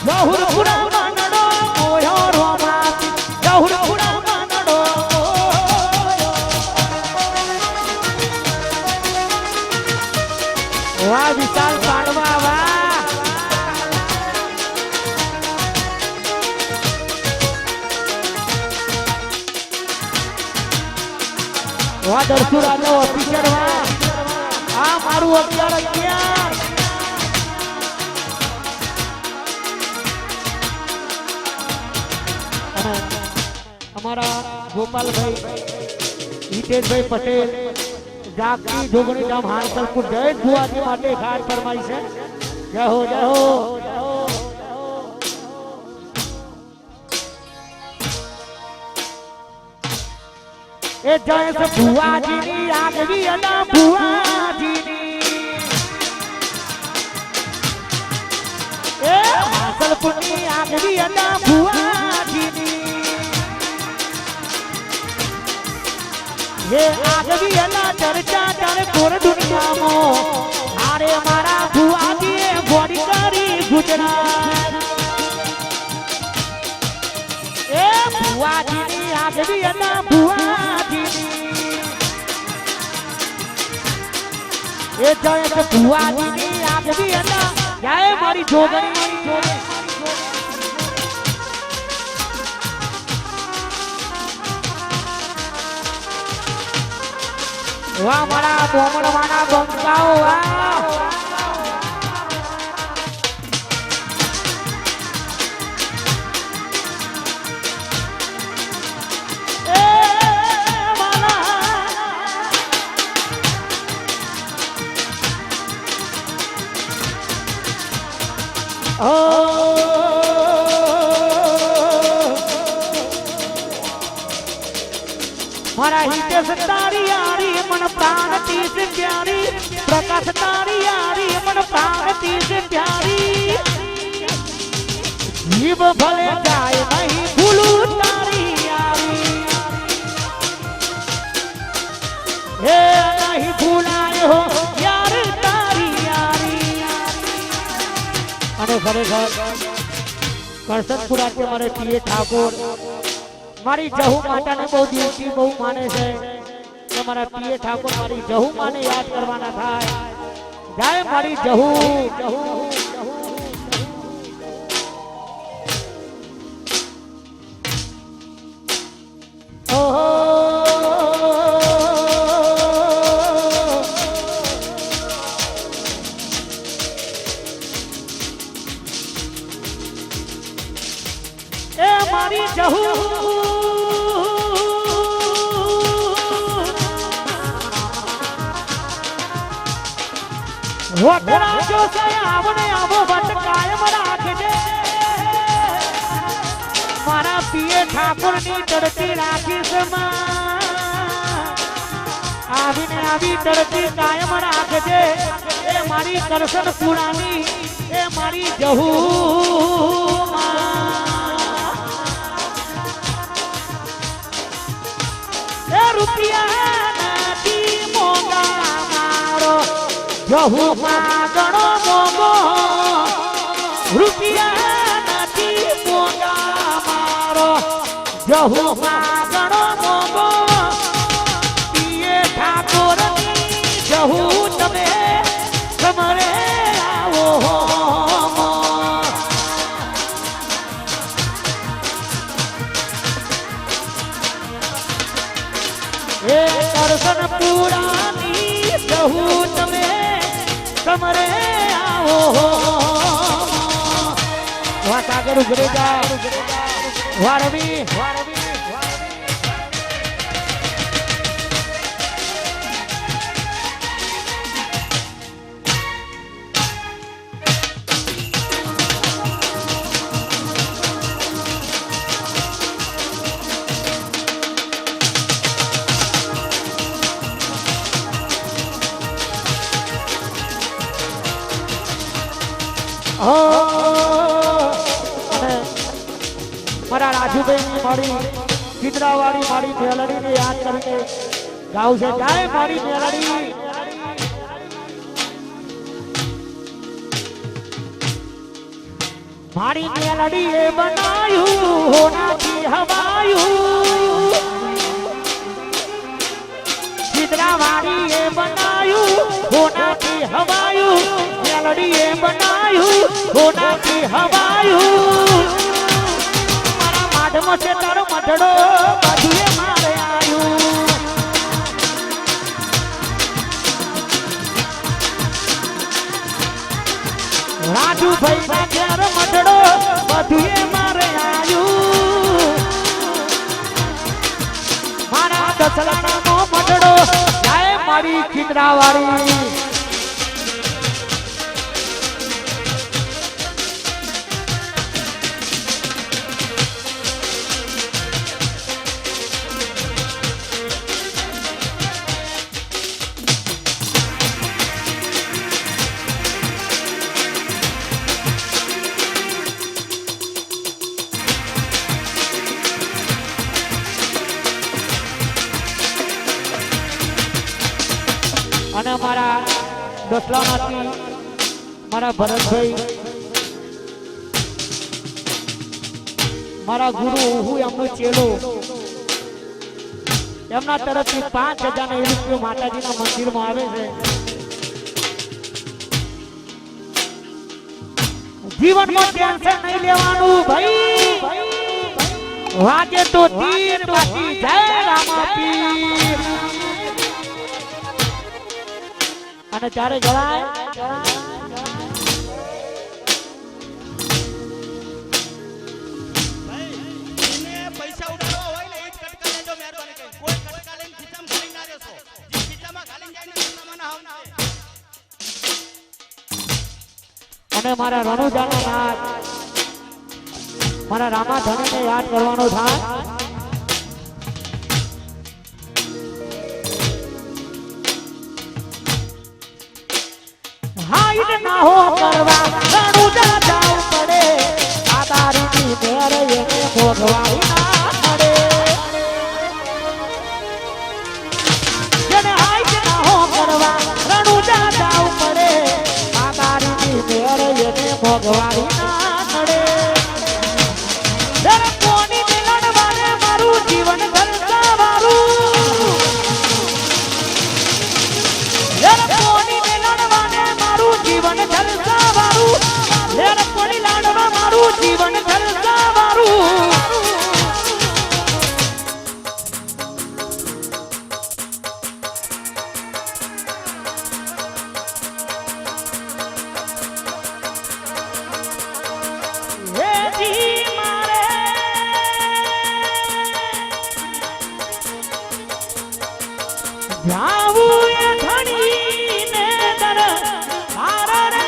જહુર પુરા મનડો મોયો રોમાપી જહુર પુરા મનડો વાહ વિશાલ પાડવા વાહ દરસુ રાજા ઓફિસર વાહ આ મારું 11 અમારા ગોપાલભાઈ હિતેશભાઈ પટેલ જાગતી જોગણી ગામ હાંસલપુર જય ભુવાજી માટે ઘાટ ફરમાઈ છે જય હો જય હો એ જય છે ભુવાજીની આગવી અના ભુવાજીની એ હાંસલપુરની આગવી અના ભુવાજીની ये आगवी अला चर्चा चर कोर दुनियाમાં आरे मारा भुवाजीए ગોડી કરી ગુજરાત એ ભુવાજીની આગવી અલા ભુવાજીની એ જય ભુવાજીની આગવી અલા જય મારી જોગણી વાહ મારા બોમણવાના બંકાઓ વાહ એ મારા હિતેશ તારી યારી મન પ્રાણ તીસ પ્યારી પ્રકાશ તારી યારી મન પ્રાણ તીસ પ્યારી જીવ ભલે જાય નહીં ભૂલું તારી યારી હે નહીં ભૂલાય હો યાર તારી યારી અને ખરેખર કરસનપુરા કે મારે પીએ ઠાકોર મારી જહુ માતાને બહુ દિવસથી બહુ માને છે કે મારા પીએ ઠાકોર મારી જહુ માને યાદ કરવાના થાય જાય મારી જહુ જહુ ઓહો એ મારી જહુ વટરા જો છે આવને આવો વટ કાયમ રાખજે મારા પીએ ઠાકોરની તડતી રાખીશ આવીને આવી તડતી કાયમ રાખજે એ મારી કરશન પુરાની એ મારી જહુ એ રૂપિયા નથી મોંઘા મારો જહુ માગણો મોગો રૂપિયા નથી મોગા મારો જહુ માગણો મોગો પીએ ઠાકોરની જહુ તમે તમારે આવો એ કરશન પુરાની જહુ તમે કમરે આવો વાહ સાગર ઉગરે જા વારવી મારા રાજુભાઈ મારી ચિત્રાવાળી મારી મેલડીને યાદ કરીને ગાઉં છે જાય મારી મેલડી મારી મેલડી એ બનાયું હોનાથી હવાયું ચિત્રાવાળી એ બનાયું હોનાથી હવાયું મેલડી એ બનાયું હોનાથી હવાયું મારા માઢમાં છે તારો મઢડો બાજુએ મારે આયું ભાઈ ના ઘેર મઢડો બધું મારે આયું મારા દસલાનો મઢડો જાય મારી ખીંદરા વાળી અને મારા દસલામાંથી મારા ભરતભાઈ મારા ગુરુ હું એમનો ચેલો એમના તરફથી 5000 રૂપિયા માતાજીના મંદિરમાં આવે છે જીવનમાં ટેન્શન નહીં લેવાનું ભાઈ વાગે તો તીર બાકી જય રામા પીર અને ચારે જવાય પૈસા ઉડાડવા હોય ને એ જ કટકા લેજો મહેરબાની કરી કોઈ કટકા લઈને ખીચામાં ખાલી ના દેશો જે ખીચામાં ખાલી જાય ને તમારા હાવ અને મારા રણુજાના નાથ મારા રામા ધણીને યાદ કરવાનો થાય હાઈડ ના હો કરવા રણુજા જાવ પડે આ દારૂની મેર એને ભોગવાઈ ના પડે જેને હાઈડ ના હો કરવા રણુજા જાવ પડે આ દારૂની મેર એને ભોગવાઈ ના પડે દર કોની મિલન વારે મારું જીવન ઘરસાવારું દર કોની મિલન વારે મારું જીવન ઘરસાવારું દર કોની લાડવા મારું જીવન ઘરસાવારું હે જી મારે જાવું એ ધણીને દર મારા રે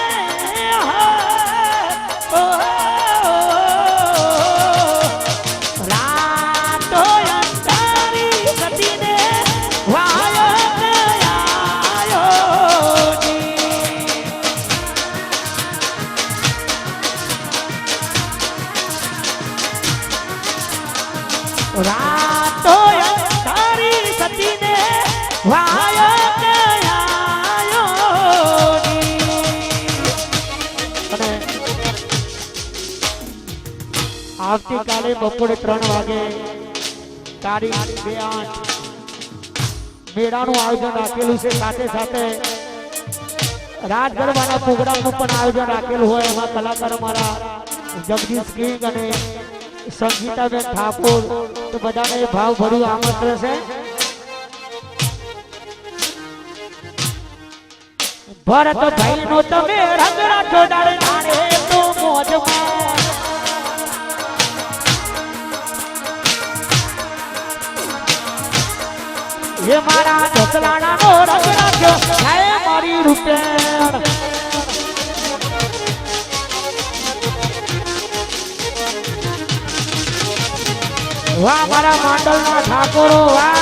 રાતો અંધારી કટીને વાયો આયો રાતો અંધારી કટીને વાયો આયો અને આવતીકાલે બપોરે 3 વાગે તારીખ 2/8 મેળાનું આયોજન રાખેલું છે સાથે સાથે રાત ગરબાના પ્રોગ્રામનું પણ આયોજન રાખેલું હોય એમાં કલાકાર મારા જગદીશ કિંગ અને સંગીતાબેન ઠાકોર તો બધાને ભાવ ભર્યું આમંત્રણ છે ભરત ભાઈ નો તમે રંગડા જોડાડ નાણે તો મોજમાં ये मारा ढोकलाना नो रंग राख्यो है मारी रुपेण वाह मारा मंडल ना ठाकोरो वाह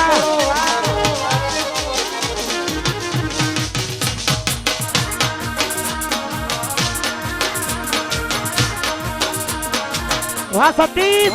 वाह सतीश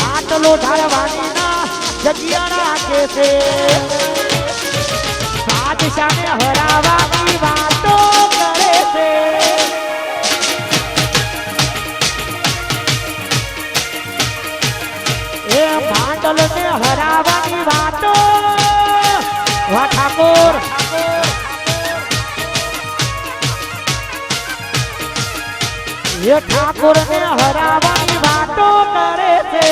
આટલો ઢાળવાનીના જગ્યા રાખે છે બાદશાહને હરાવવાની વાતો કરે છે એ માંડલને હરાવવાની વાતો ઠાકોરને હરાવવાની વાતો કરે છે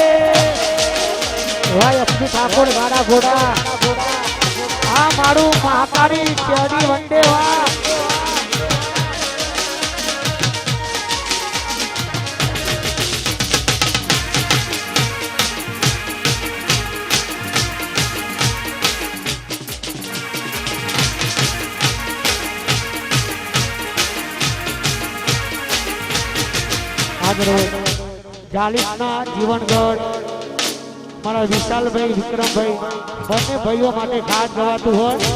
ભાઈ અબ્દુલ ઠાકોર વાળા ઘોડા આ મારું મહાકાળી ચડી વંદે વા જાલિમના જીવનગઢ મારા વિશાલભાઈ વિક્રમભાઈ બંને ભાઈઓ માટે ખાસ ગવાતું હોય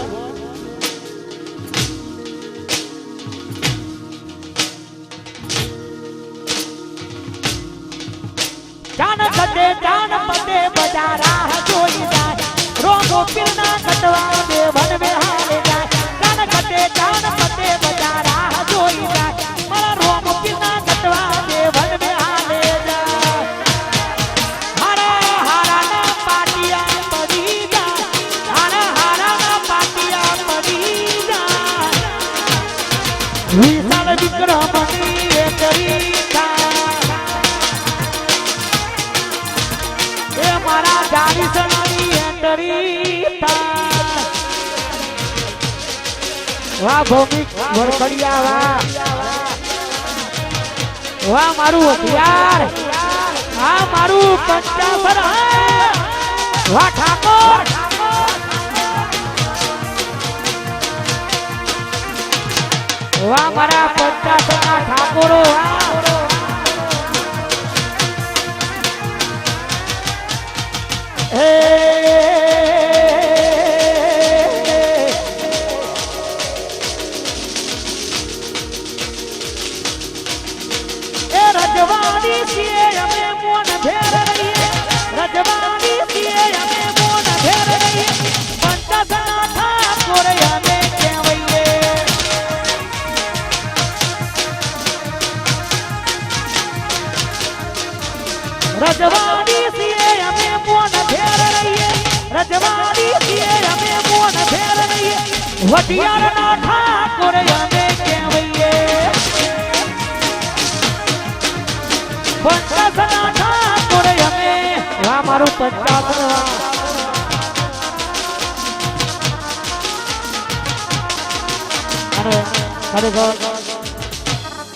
જાન પતે બજારા જોઈ જાય રોગો પીરના કટવા દે વનવે હાલે જાય જાન પતે બજારા જોઈ જાય મારા રોગો પીરના કટવા દે વનવે હાલે જાય હારા ના પાટિયા પડી જાય હારા ના પાટિયા પડી જાય વિશાલ વિક્રમની એ કરી મારા જાની સનાની એન્ટરી વાહ ભૌમિક વરકડિયા વાહ મારું હથિયાર આ મારું પંચાસર વાહ ઠાકોર વાહ મારા પંચાસરના ઠાકોરો રજવાડી છીએ અમે મોન ભેર રહીએ રજવાડી છીએ અમે મોન ભેર રહીએ પંચાસના ઠાકોર અમે કહેવાઈએ રજવાડી છીએ અમે મોન ભેર રહીએ રજવાડી છીએ અમે મોન ભેર રહીએ વઢિયારના ઠાકોર અમે કહેવાઈએ પંચાસના ઠાકોર અમે વાહ મારું પંચાસન અને ખરેખર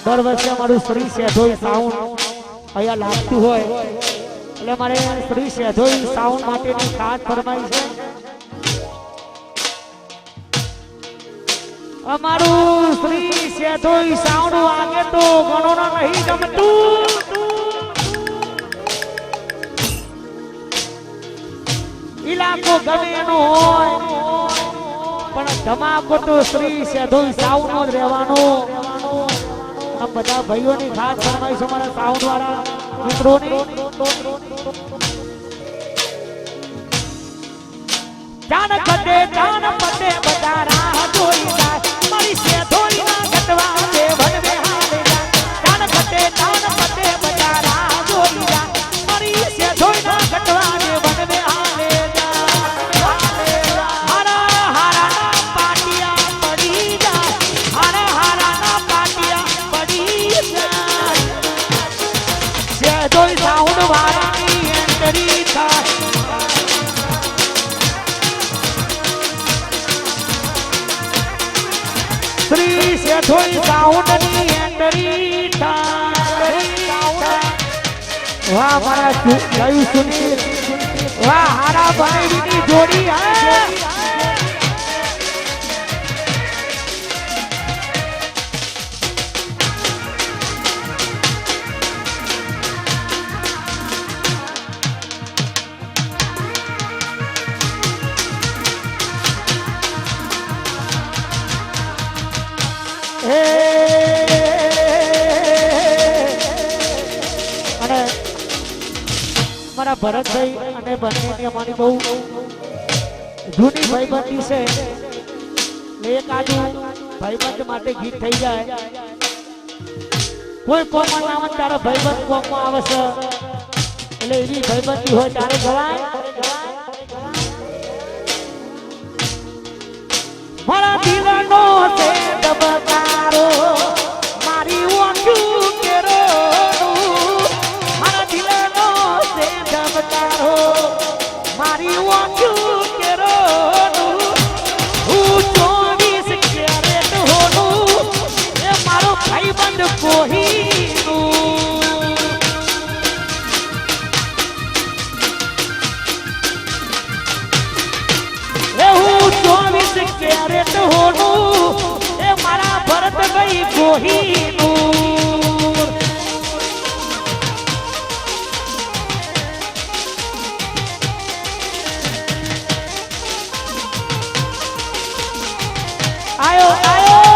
દર વર્ષે અમારું શ્રી સેધોઈ સાઉન્ડ અહીંયા લાગતું હોય એટલે મારે શ્રી સેધોઈ સાઉન્ડ માટેની ખાસ ફરમાઈ છે અમારું શ્રી સેધોઈ સાઉન્ડ વાગે તો ગણોનો નહીં ગમતું ઇલાકો ગમે એનો હોય પણ ધમાકો તો શ્રી સેધોઈ સાઉન્ડ નો જ રહેવાનો આ બધા ભાઈઓની ખાસ ફરમાઈશ અમારા સાઉન્ડ વાળા મિત્રોની જાન પતે બધા રાહ જોઈ જાય મારી સેધોઈ ના ગટવા દે વનવે હાલે જાય જાન પતે બધા રાહ જોઈ જાય મારી સેધોઈ ના ગટવા દે વનવે હાલે જાય હારા ના પાટિયા પડી જાય હારા ના પાટિયા પડી જાય સેધોઈ સાઉન્ડ વાળાની એન્ટ્રી થાય શ્રી સેધોઈ સાઉન્ડની એન્ટ્રી થાય વાહ મારા જય સુનીલ વાહ હારા બનેવીની જોડી અને મારા ભરતભાઈ અને બંનેની અમારી બહુ જૂની ભાઈબંધી છે એક આજુ ભાઈબંધ માટે ગીત થઈ જાય કોઈ કોમમાં આવે ત્યારે ભાઈબંધ કોમમાં આવે છે એટલે એવી ભાઈબંધી હોય ત્યારે ગવાય મારા દિલનો છે દબકારો મારી ઓંખું કેરો ગઈ કોહિનૂર. આયો આયો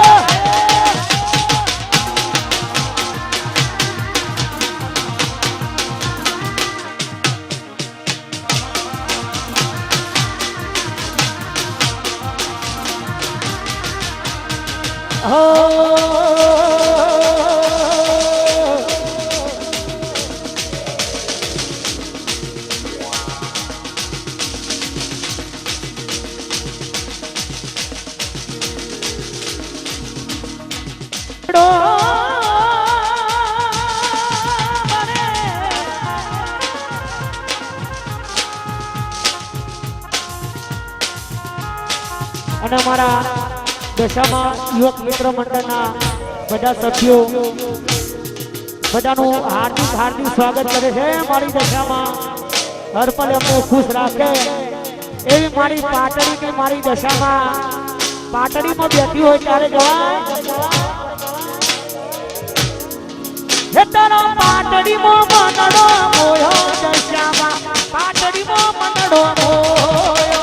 અને અમારા દશામાં યુવક મિત્ર મંડળના બધા સભ્યો બધાનું હાર્દિક હાર્દિક સ્વાગત કરે છે. મારી દશામાં હર પલ અમને ખુશ રાખે એવી મારી પાટડીની મારી દશામાં પાટડીમાં બેઠી હોય ત્યારે જવાય તારા પાટડીમાં મનડો મોયો દશામાં પાટડીમાં મનડો મોયો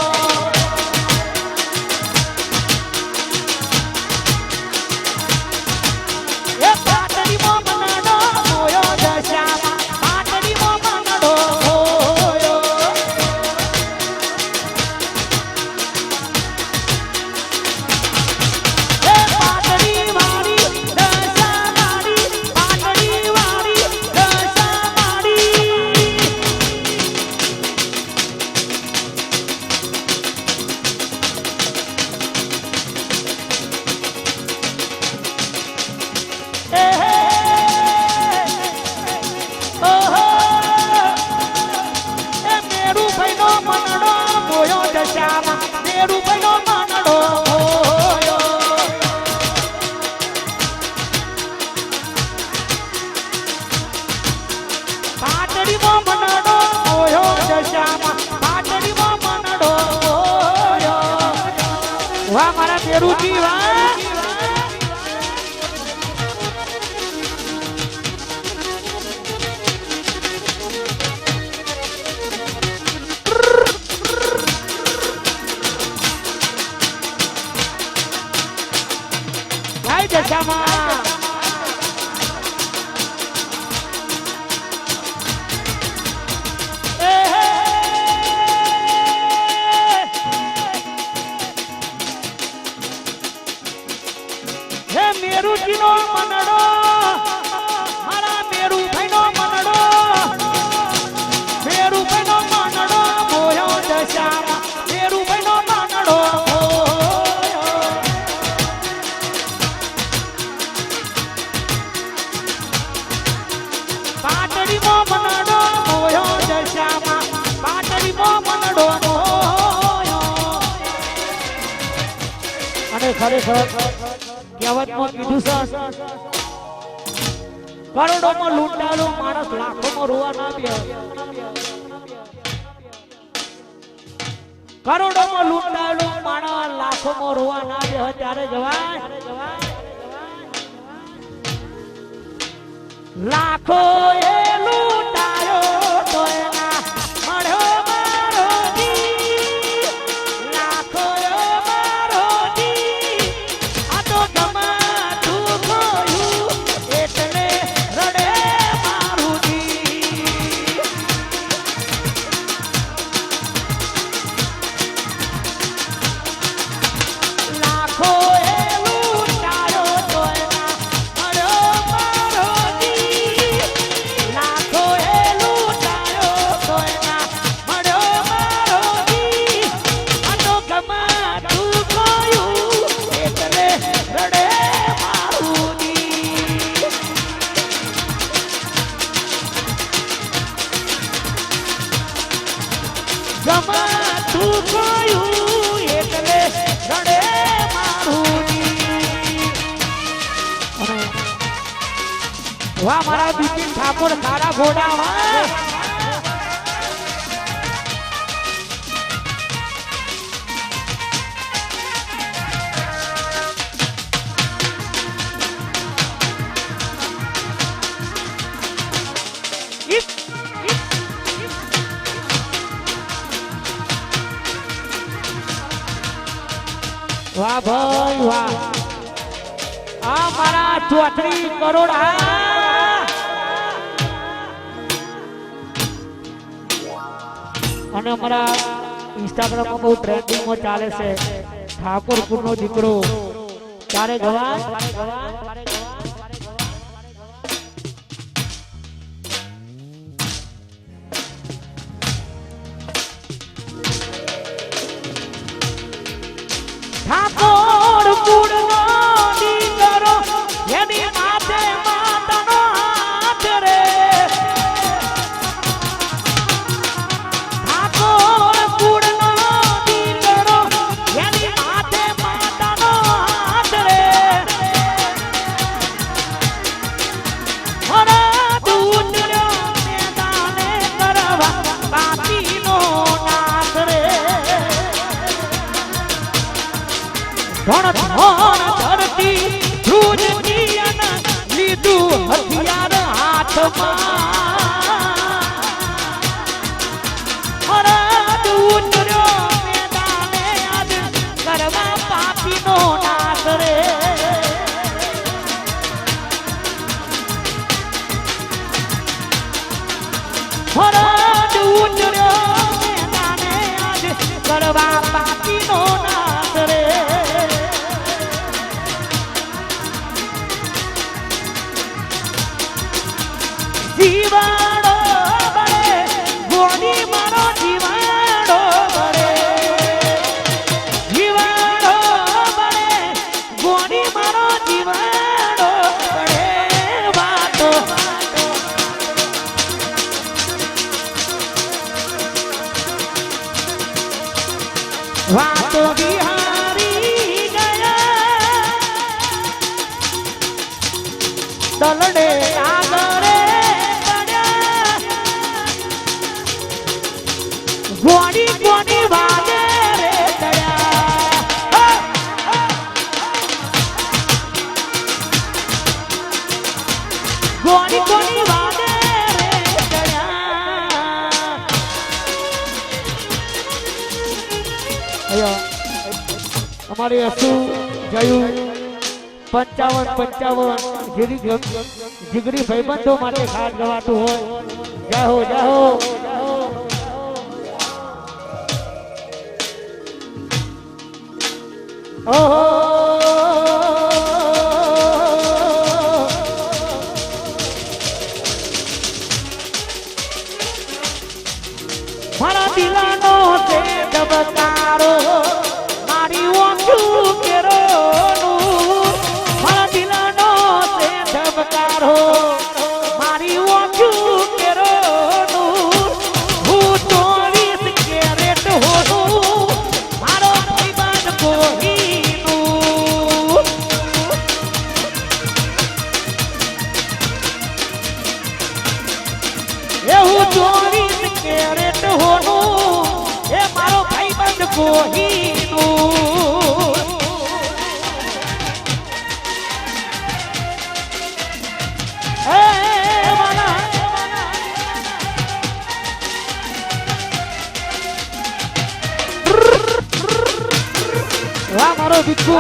વાહ મારા મેરુજી વાહ જય દશામાં મેરુજીનો મનડો મારા મેરુભાઈનો મનડો મેરુભાઈનો મનડો મોયો દશામાં મેરુભાઈનો મનડો પાટડીમાં મનડો મોયો દશામાં પાટડીમાં મનડો મોયો. અને ખરેખર કહેવતમાં કીધું છે કરોડોમાં લૂંટાયેલો માણસ લાખોમાં રોવા ના બે. કરોડોમાં લૂંટાયેલો માણસ લાખોમાં રોવા ના બે ત્યારે જવાય લાખો એ લૂંટાયો તો એના મળ્યો મારો જી. લાખો એ મારો જી આ તો ગમાતું ગયું એટલે રડે મારું જી. લાખો એ લૂંટાયો તો એના મળ્યો મારો જી. લાખો એ લૂંટાયો તો એના મળ્યો મારો જી. આ તો ગમાતું ગયું એટલે રડે મારું જી. ગમાતું ગયું એટલે રડે મારું જી. વાહ મારા બિપિન ઠાકોર તારા ઘોડા વાહ વાહ ભાઈ વાહ આ મારા 34 કરોડ અને અમારા ઇન્સ્ટાગ્રામમાં બહુ ટ્રેન્ડિંગમાં ચાલે છે ઠાકોરપુરનો દીકરો ચારે જવાન ઠાકોરપુરનો દીકરો એની માથે માતાનો હાથ રે ઠાકોરપુરનો દીકરો એની માથે માતાનો હાથ રે હરા દૂતર્યો મેદાને કરવા પાપીનો નાથ રે ધણ ધણ ધરતી ધ્રુજતી અને લીધું હથિયાર હાથમાં હરદ ઉતર્યો મેદાને આજ કરવા પાપીનો નાશ રે હરદ ઉતર્યો મેદાને આજ કરવા પાપીનો નાશ રે જીવાડો બળે ગોળી મારો જીવાડો બળે જીવાડો બળે ગોળી મારો જીવાડો બળે વાતો વાતો બિહારી ગયા દલડે આગળ ગોડી ગોડી વાગે રે દયા ગોડી ગોડી વાગે રે દયા અમારી અસુ જયું 55 જીગરી ભાઈબંધો માટે ખાસ ગવાતું હોય જય હો જય હો ઓહો મારા દિલાનો છે ધબકારો મારી ઓછું કેરો મારા દિલાનો છે ધબકારો મારી ઓછું કેરો હું 24 કેરેટ હોનું મારો ભાઈબંધ કોહીનું એવું 24 કેરેટ હોનું એ મારો ભાઈબંધ કોહીનું એ વાલા વાહ મારો બિક્કુ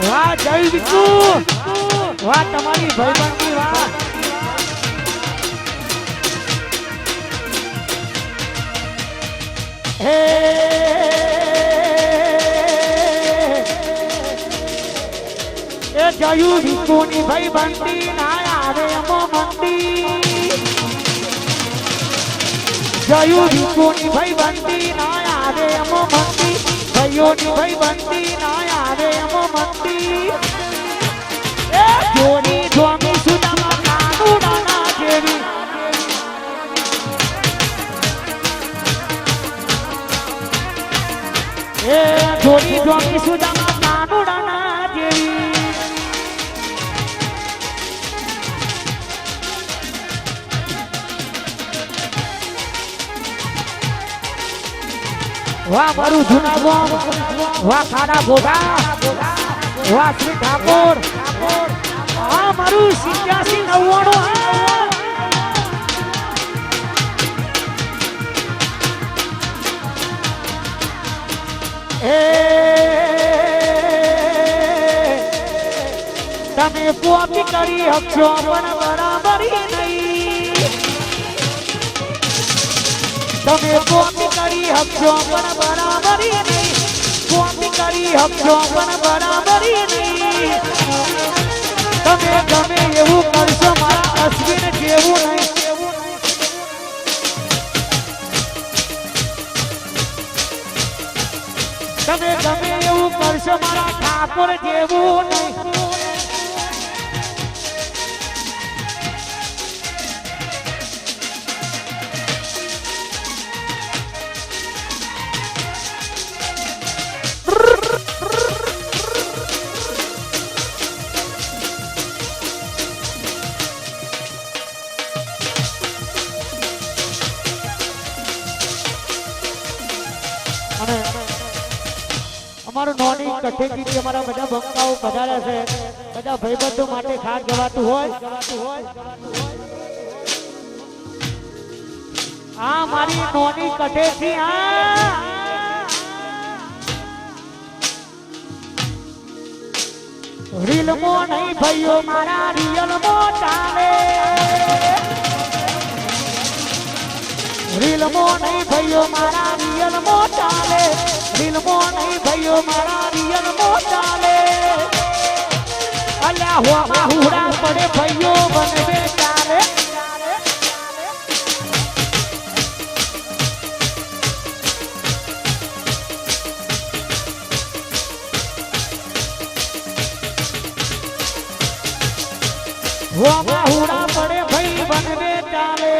વાહ જય બિક્કુ વાહ તમારી ભાઈબંધી વાહ હે એ જયું બિક્કુની ભાઈબંધી ના આવે અમો મંદી જયું બિક્કુની ભાઈબંધી ના આવે અમો મંદી ભાઈઓની ભાઈબંધી ના આવે અમો મંદી એ જોડી ધોમી સુદામાં કાનુડાના જેવી એ જોડી ધોમી સુદામાં કાનુડાના જેવી વાહ મારું જૂના ગામ વાહ ખાના ગોધા વાહ શ્રી ઠાકોર આ મારું 87 99 એ તમે કોપી કરી હકશો પણ બરાબરી નહીં તમે કોપી કરી હકશો પણ બરાબરી નહીં કોપી કરી હકશો પણ બરાબરી નહીં તમે ગમે એવું કરશો મારા અશ્વિન જેવું નહીં તમે ગમે એવું કરશો મારા ઠાકોર જેવું નહીં અમારું નોની કઠેકી અમારા બધા બંકાઓ પધાર્યા છે બધા ભાઈબંધો માટે ખાસ ગવાતું હોય આ મારી નોની કઠેકી આ રીલમો નહીં ભાઈઓ મારા રિયલમો ચાલે રીલમો નહીં ભાઈઓ મારા રિયલમો ચાલે રીલમો નહીં ભાઈઓ મારા રિયલમો ચાલે અલ્યા હોમાં હુડા પડે ભાઈઓ બનવે ચાલે હોમાં હુડા પડે ભાઈ બનવે ચાલે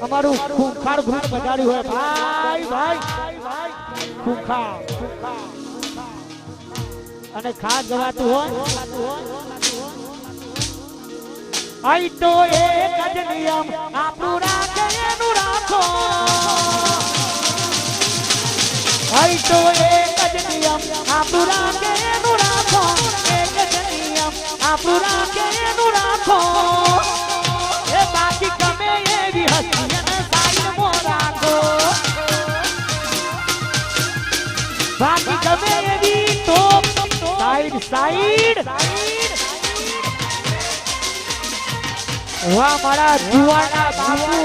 અમારું ખૂંખાર ગ્રુપ બજાડ્યું હોય ભાઈ ભાઈ ખૂંખાર અને ખાસ ગવાતું હોય આઈ તો એક જ નિયમ આપણું રાખે એનું રાખો આઈ તો એક જ નિયમ આપણું રાખે એનું રાખો એક જ નિયમ આપણું રાખે એનું રાખો એ બાકી ગમે એવી હસી બાકી ગમે એવી તો સાઈડ વાહ મારા જુવાના બાપુ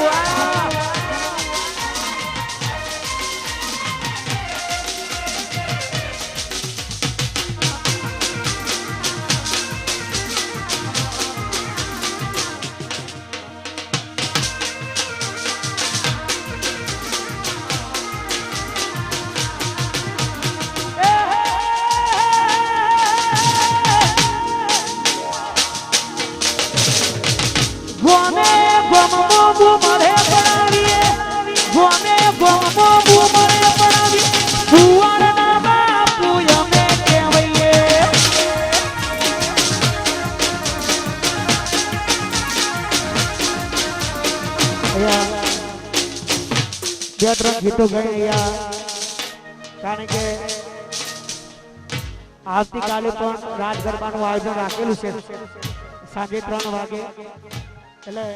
બે ત્રણ ગીતો ગયા કારણ કે આવતીકાલે પણ રાજ ગરબાનું આયોજન રાખેલું છે સાંજે 3 વાગે એટલે